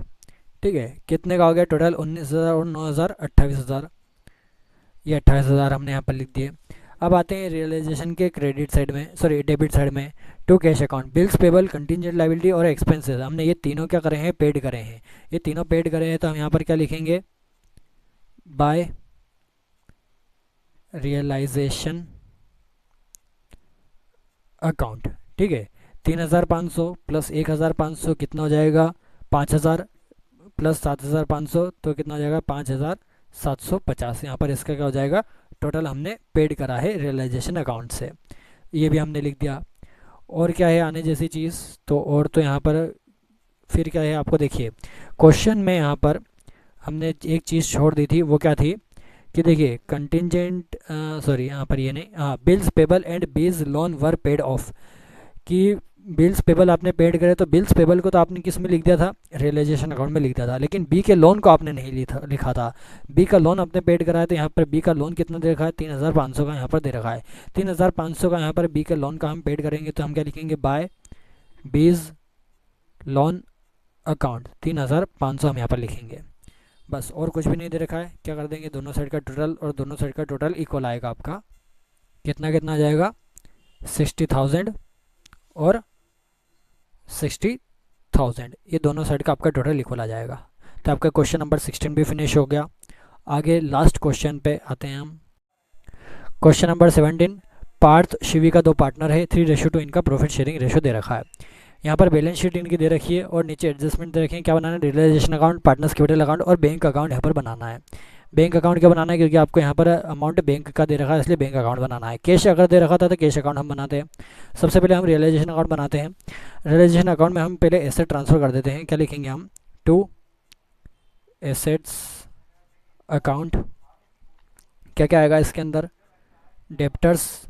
ठीक है, कितने का हो गया टोटल, 19,000 और 9,000 28,000, ये 28,000 हमने यहाँ पर लिख दिए। अब आते हैं रियलाइजेशन के क्रेडिट साइड में, सॉरी डेबिट साइड में, to cash account bills payable contingent liability और एक्सपेंसेस। हमने ये तीनों क्या करे हैं, पेड करे हैं, ये तीनों पेड करे हैं। तो हम यहाँ पर क्या लिखेंगे, बाय रियलाइजेशन अकाउंट। ठीक है, 3,500 प्लस 1,500 कितना हो जाएगा, 5,000 प्लस 7,500 तो कितना हो जाएगा, 5,750। यहाँ पर इसका क्या हो जाएगा, टोटल हमने पेड करा है रियलाइजेशन अकाउंट से, ये भी हमने लिख दिया। और क्या है आने जैसी चीज़, तो और तो यहाँ पर फिर क्या है, आपको देखिए क्वेश्चन में यहाँ पर हमने एक चीज़ छोड़ दी थी, वो क्या थी कि देखिए कंटिजेंट, सॉरी यहाँ पर ये नहीं, हाँ, बिल्स पेबल एंड बीज लोन वर पेड ऑफ, कि बिल्स पेबल आपने पेड करे, तो बिल्स पेबल को तो आपने किस में लिख दिया था, रियलाइजेशन अकाउंट में लिख दिया था, लेकिन बी के लोन को आपने नहीं लिखा था। बी का लोन आपने पेड करा है, तो यहाँ पर बी का लोन कितना दे रखा है, 3,500 का यहाँ पर दे रखा है। 3,500 का यहाँ पर बी के लोन का हम पेड करेंगे, तो हम क्या लिखेंगे, बाय बीज लोन अकाउंट 3,500 हम यहाँ पर लिखेंगे, बस। और कुछ भी नहीं दे रखा है, क्या कर देंगे, दोनों साइड का टोटल, और दोनों साइड का टोटल इक्वल आएगा आपका, कितना कितना आ जाएगा, 60,000 और 60,000, ये दोनों साइड का आपका टोटल इक्वल आ जाएगा। तो आपका क्वेश्चन नंबर 16 भी फिनिश हो गया। आगे लास्ट क्वेश्चन पे आते हैं हम, क्वेश्चन नंबर 17। पार्थ शिवी का दो पार्टनर है, 3:2 इनका प्रॉफिट शेयरिंग रेशो दे रखा है। यहाँ पर बैलेंस शीट इनकी दे रखी है और नीचे एडजस्टमेंट दे रखे हैं। क्या बनाना है, realisation account, partners' capital account और बैंक अकाउंट यहाँ पर बनाना है। बैंक अकाउंट क्या बनाना है, क्योंकि आपको यहाँ पर अमाउंट बैंक का दे रखा है, इसलिए बैंक अकाउंट बनाना है। कैश अगर दे रखा था तो कैश अकाउंट हम बनाते हैं। सबसे पहले हम रियलाइजेशन अकाउंट बनाते हैं। रियलाइजेशन अकाउंट में हम पहले एसेट ट्रांसफ़र कर देते हैं। क्या लिखेंगे हम, टू एसेट्स अकाउंट, क्या क्या आएगा इसके अंदर, डेप्टर्स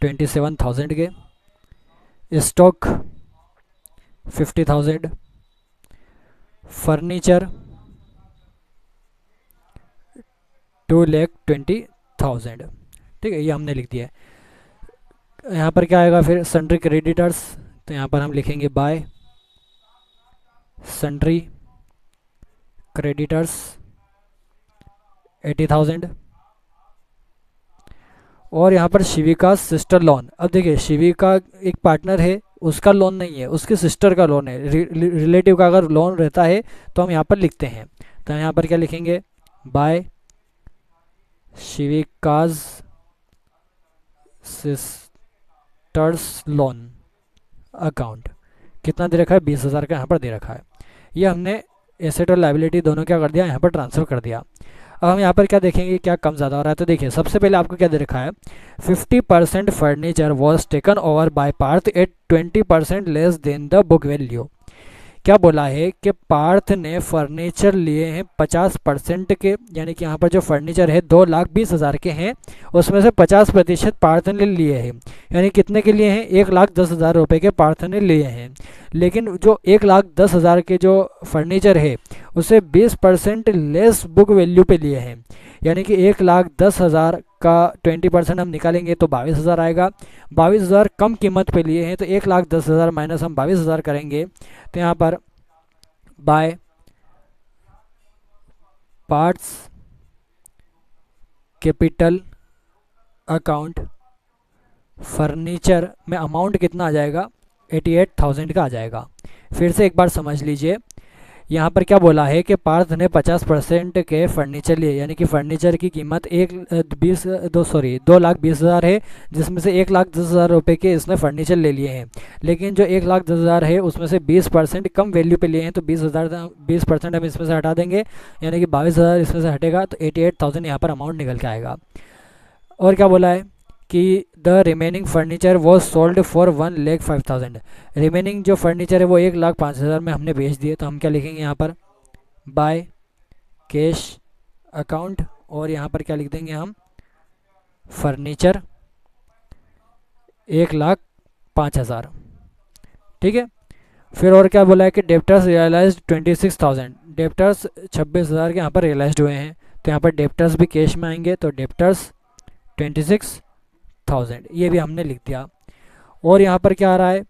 27,000 के, स्टॉक 50,000, फर्नीचर 2,20,000। ठीक है, ये हमने लिख दिया है। यहाँ पर क्या आएगा फिर, सन्ड्री क्रेडिटर्स, तो यहाँ पर हम लिखेंगे बाय सन्ड्री क्रेडिटर्स 80,000। और यहाँ पर शिविका सिस्टर लोन, अब देखिए शिविका एक पार्टनर है उसका लोन नहीं है, उसकी सिस्टर का लोन है। रिलेटिव का अगर लोन रहता है तो हम यहाँ पर लिखते हैं। तो हम यहाँ पर क्या लिखेंगे, बाय शिविकाज सिस्टर्स लोन अकाउंट। कितना दे रखा है, 20,000 का यहाँ पर दे रखा है। ये हमने एसेट और लाइबिलिटी दोनों क्या कर दिया, यहाँ पर ट्रांसफ़र कर दिया। अब हम यहाँ पर क्या देखेंगे, क्या कम ज़्यादा हो रहा है। तो देखिए सबसे पहले आपको क्या दे रखा है, 50% furniture was taken over by Parth at 20% less than the book value. क्या बोला है कि पार्थ ने फर्नीचर लिए हैं 50% के, यानी कि यहाँ पर जो फर्नीचर है 2,20,000 के हैं, उसमें से 50% पार्थ ने लिए हैं। यानी कितने के लिए हैं, 1,10,000 रुपये के पार्थ ने लिए हैं। लेकिन जो 1,10,000 के जो फर्नीचर है उसे 20% लेस बुक वैल्यू पे लिए हैं। यानी कि 1,10,000 का 20% हम निकालेंगे तो 22,000 आएगा। 22,000 कम कीमत पे लिए हैं, तो 1,10,000 माइनस हम 22,000 करेंगे तो यहाँ पर by parts capital account furniture में अमाउंट कितना आ जाएगा, 88,000 का आ जाएगा। फिर से एक बार समझ लीजिए, यहाँ पर क्या बोला है कि पार्थ ने 50% के फर्नीचर लिए, यानी कि फर्नीचर की कीमत 2,20,000 है, जिसमें से 1,10,000 रुपये के इसने फर्नीचर ले लिए हैं। लेकिन जो 1,10,000 है उसमें से 20% कम वैल्यू पे लिए हैं, तो 20% हम इसमें से हटा देंगे, यानी कि 22,000 इसमें से हटेगा तो 88,000 यहाँ पर अमाउंट निकल के आएगा। और क्या बोला है कि the remaining furniture was sold for 1,05,000। Remaining जो फर्नीचर है वो 1,05,000 में हमने बेच दिए। तो हम क्या लिखेंगे यहाँ पर, बाय कैश अकाउंट, और यहाँ पर क्या लिख देंगे हम, फर्नीचर 1,05,000। ठीक है। फिर और क्या बोला है कि डेप्टर्स रियलाइज 26,000। डेप्टर्स 26,000 के यहाँ पर रियलाइज हुए हैं, तो यहाँ पर डेप्टर्स भी कैश में आएंगे, तो डेप्टर्स 26,000 ये भी हमने लिख दिया। और यहाँ पर क्या आ रहा है,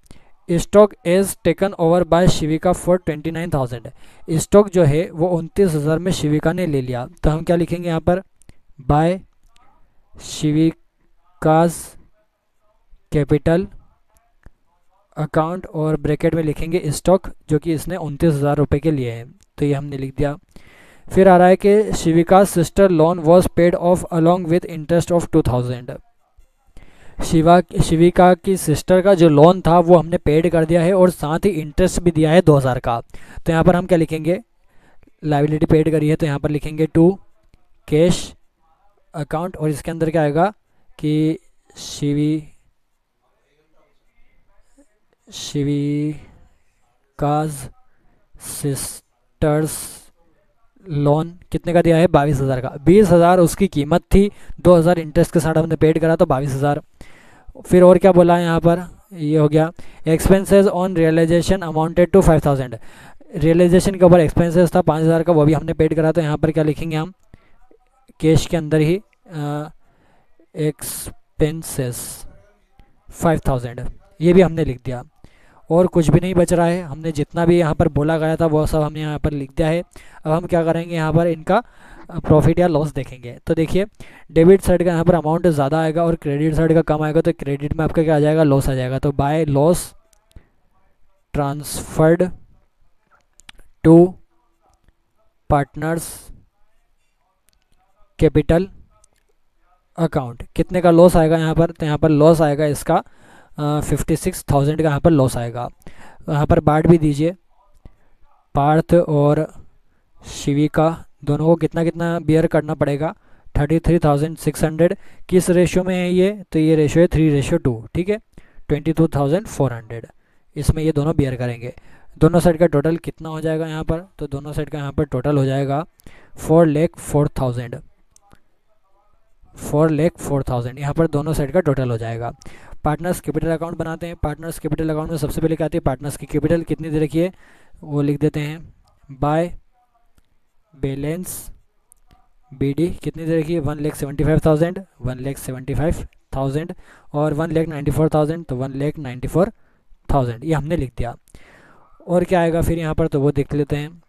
stock as taken over by Shivika for 29,000। Stock जो है वो 29,000 में शिविका ने ले लिया। तो हम क्या लिखेंगे यहाँ पर, बाय शिविकाज कैपिटल अकाउंट, और ब्रैकेट में लिखेंगे स्टॉक, जो कि इसने 29,000 रुपये के लिए हैं। तो ये हमने लिख दिया। फिर आ रहा है कि Shivika sister loan was paid off along with interest of 2,000। Shivika की सिस्टर का जो लोन था वो हमने पेड कर दिया है, और साथ ही इंटरेस्ट भी दिया है 2,000 का। तो यहाँ पर हम क्या लिखेंगे, लाइबिलिटी पेड करी है तो यहाँ पर लिखेंगे टू कैश अकाउंट, और इसके अंदर क्या आएगा कि शिविकाज सिस्टर्स लोन कितने का दिया है, 22,000 का। 20,000 उसकी कीमत थी, 2,000 इंटरेस्ट के साथ हमने पेड करा तो 22,000। फिर और क्या बोला है यहाँ पर, ये हो गया expenses on realisation amounted to 5,000। Realisation के ऊपर एक्सपेंसेस था 5,000 का, वो भी हमने पेड करा। तो यहाँ पर क्या लिखेंगे हम, कैश के अंदर ही एक्सपेंसेस 5,000, ये भी हमने लिख दिया। और कुछ भी नहीं बच रहा है, हमने जितना भी यहाँ पर बोला गया था वो सब हमने यहाँ पर लिख दिया है। अब हम क्या करेंगे, यहाँ पर इनका प्रॉफिट या लॉस देखेंगे। तो देखिए डेबिट साइड का यहाँ पर अमाउंट ज़्यादा आएगा और क्रेडिट साइड का कम आएगा, तो क्रेडिट में आपका क्या आ जाएगा, लॉस आ जाएगा। तो by loss transferred to partners capital account, कितने का लॉस आएगा यहाँ पर, तो यहाँ पर लॉस आएगा इसका 56,000 का यहाँ पर लॉस आएगा। यहाँ पर बाट भी दीजिए, पार्थ और शिविका दोनों को कितना कितना बियर करना पड़ेगा, 33,600। किस रेशो में है ये, तो ये रेशो है 3:2, ठीक है, 22,400। इसमें ये दोनों बियर करेंगे। दोनों साइड का टोटल कितना हो जाएगा यहाँ पर, तो दोनों साइड का यहाँ पर टोटल हो जाएगा 4,04,000। 4,04,000 यहाँ पर दोनों साइड का टोटल हो जाएगा। पार्टनर्स कैपिटल अकाउंट बनाते हैं। पार्टनर्स कैपिटल अकाउंट में सबसे पहले क्या आती है, पार्टनर्स की कैपिटल कितनी दे रखी है वो लिख देते हैं, बाय बैलेंस BD कितनी दे रखी है, 1,75,000, 1,75,000 और 1,94,000, तो 1,94,000 ये हमने लिख दिया। और क्या आएगा फिर यहाँ पर, तो वो देख लेते हैं।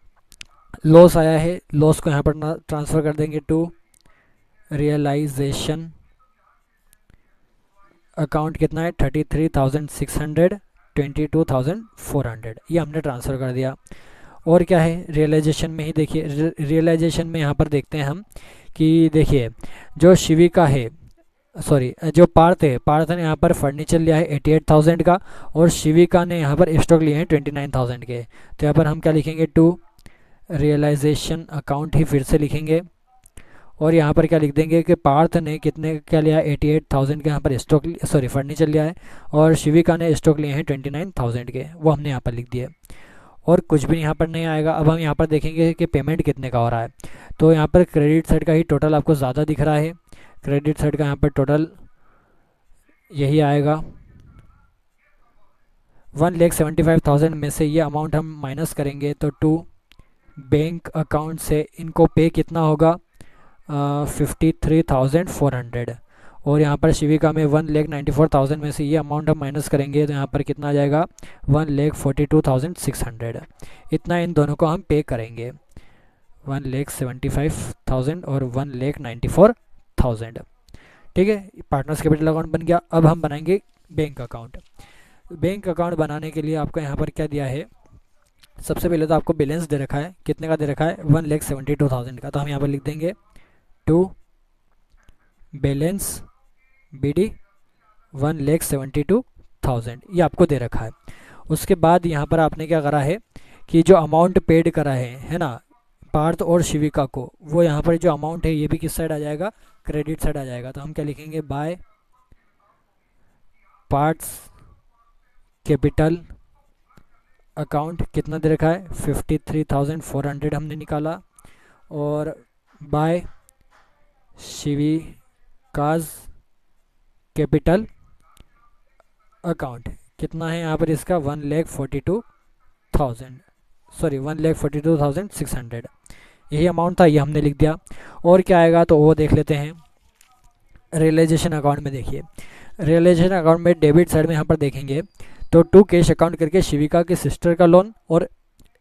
लॉस आया है, लॉस को यहाँ पर ट्रांसफ़र कर देंगे टू रियलाइजेशन अकाउंट, कितना है 33,600 22,400, ये हमने ट्रांसफ़र कर दिया। और क्या है रियलाइजेशन में ही देखिए, रियलाइजेशन में यहाँ पर देखते हैं हम कि देखिए जो शिविका है, सॉरी जो पार्थ ने यहाँ पर फर्नीचर लिया है 88,000 का, और शिविका ने यहाँ पर स्टॉक लिए हैं 29,000 के। तो यहाँ पर हम क्या लिखेंगे, टू रियलाइजेशन अकाउंट ही फिर से लिखेंगे, और यहाँ पर क्या लिख देंगे कि पार्थ ने कितने क्या लिया, 88,000 के यहाँ पर स्टॉक, सॉरी फर्नीचर लिया है, और शिविका ने स्टॉक लिए हैं 29,000 के, वो हमने यहाँ पर लिख दिए। और कुछ भी यहाँ पर नहीं आएगा। अब हम यहाँ पर देखेंगे कि पेमेंट कितने का हो रहा है। तो यहाँ पर क्रेडिट साइड का ही टोटल आपको ज़्यादा दिख रहा है, क्रेडिट साइड का यहाँ पर टोटल यही आएगा। 1,75,000 में से ये अमाउंट हम माइनस करेंगे तो टू बैंक अकाउंट से इनको पे कितना होगा, 53,400। और यहाँ पर शिविका में 1,94,000 में से ये अमाउंट हम माइनस करेंगे तो यहाँ पर कितना आ जाएगा, 1,42,600। इतना इन दोनों को हम पे करेंगे, 1,75,000 और 1,94,000। ठीक है, पार्टनर्स कैपिटल अकाउंट बन गया। अब हम बनाएंगे बैंक अकाउंट। बैंक अकाउंट बनाने के लिए आपको यहाँ पर क्या दिया है, सबसे पहले तो आपको बैलेंस दे रखा है, कितने का दे रखा है, 1,72,000 का। तो हम यहाँ पर लिख देंगे टू बैलेंस BD 1,72,000, ये आपको दे रखा है। उसके बाद यहाँ पर आपने क्या करा है कि जो अमाउंट पेड करा है ना पार्थ और शिविका को, वो यहाँ पर जो अमाउंट है ये भी किस साइड आ जाएगा, क्रेडिट साइड आ जाएगा। तो हम क्या लिखेंगे, बाय पार्ट्स कैपिटल अकाउंट कितना दे रखा है, 53,400 हमने निकाला, और बाय शिविकाज कैपिटल अकाउंट कितना है यहाँ पर इसका, 1,42,000, सॉरी 1,42,600, यही अमाउंट था, ये हमने लिख दिया। और क्या आएगा तो वो देख लेते हैं। रियलाइजेशन अकाउंट में देखिए, रियलाइजेशन अकाउंट में डेबिट साइड में यहाँ पर देखेंगे तो टू कैश अकाउंट करके शिविका के सिस्टर का लोन और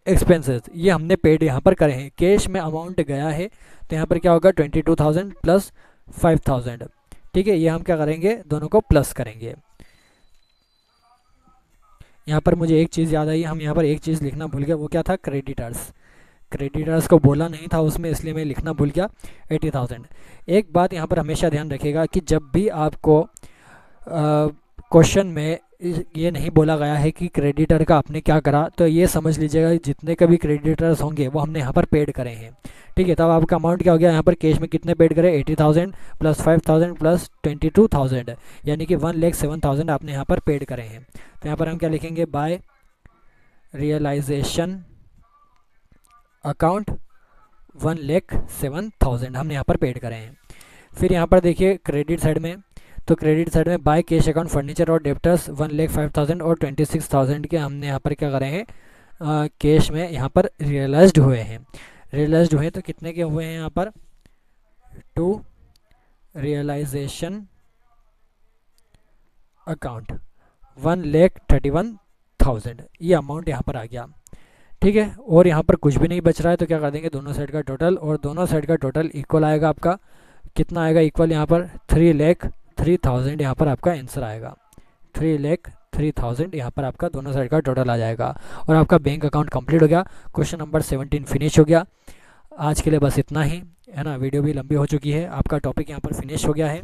एक्सपेंसेस ये हमने पेड यहाँ पर करे हैं। कैश में अमाउंट गया है तो यहाँ पर क्या होगा, 22,000 प्लस 5,000। ठीक है, ये हम क्या करेंगे, दोनों को प्लस करेंगे। यहाँ पर मुझे एक चीज़ याद आई, हम यहाँ पर एक चीज़ लिखना भूल गया, वो क्या था, क्रेडिटर्स। क्रेडिटर्स को बोला नहीं था उसमें, इसलिए मैं लिखना भूल गया 80,000। एक बात यहाँ पर हमेशा ध्यान रखिएगा कि जब भी आपको क्वेश्चन में ये नहीं बोला गया है कि क्रेडिटर का आपने क्या करा, तो ये समझ लीजिएगा जितने का भी क्रेडिटर्स होंगे वो हमने यहाँ पर पेड करे हैं। ठीक है, तब आपका अमाउंट क्या हो गया, यहाँ पर कैश में कितने पेड करे, 80,000 प्लस 5,000 प्लस 22,000, यानी कि 1,07,000 आपने यहाँ पर पेड करे हैं। तो यहाँ पर हम क्या लिखेंगे, बाय रियलाइजेशन अकाउंट 1,07,000 हमने यहाँ पर पेड करे हैं। फिर यहाँ पर देखिए क्रेडिट साइड में, तो क्रेडिट साइड में बाय कैश अकाउंट फर्नीचर और डेप्टर्स 1,05,000 और 26,000 के हमने यहाँ पर क्या करे हैं, कैश में यहाँ पर रियलाइज्ड हुए हैं। रियलाइज्ड हुए तो कितने के हुए हैं यहाँ पर, टू रियलाइजेशन अकाउंट 1,31,000, ये अमाउंट यहाँ पर आ गया। ठीक है, और यहाँ पर कुछ भी नहीं बच रहा है तो क्या कर देंगे, दोनों साइड का टोटल, और दोनों साइड का टोटल इक्वल आएगा आपका, कितना आएगा इक्वल, यहाँ पर 3,03,000 यहाँ पर आपका आंसर आएगा। 3,03,000 यहाँ पर आपका दोनों साइड का टोटल आ जाएगा, और आपका बैंक अकाउंट कंप्लीट हो गया। क्वेश्चन नंबर 17 फिनिश हो गया। आज के लिए बस इतना ही है ना, वीडियो भी लंबी हो चुकी है, आपका टॉपिक यहाँ पर फिनिश हो गया है।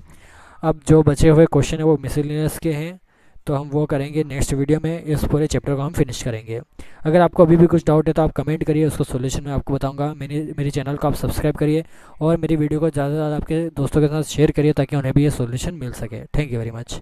अब जो बचे हुए क्वेश्चन है वो मिसलेनियस के हैं, तो हम वो करेंगे नेक्स्ट वीडियो में, इस पूरे चैप्टर को हम फिनिश करेंगे। अगर आपको अभी भी कुछ डाउट है तो आप कमेंट करिए, उसको सोल्यूशन मैं आपको बताऊंगा। मेरी चैनल को आप सब्सक्राइब करिए, और मेरी वीडियो को ज़्यादा से ज़्यादा आपके दोस्तों के साथ शेयर करिए ताकि उन्हें भी ये सोल्यूशन मिल सके। Thank you very much.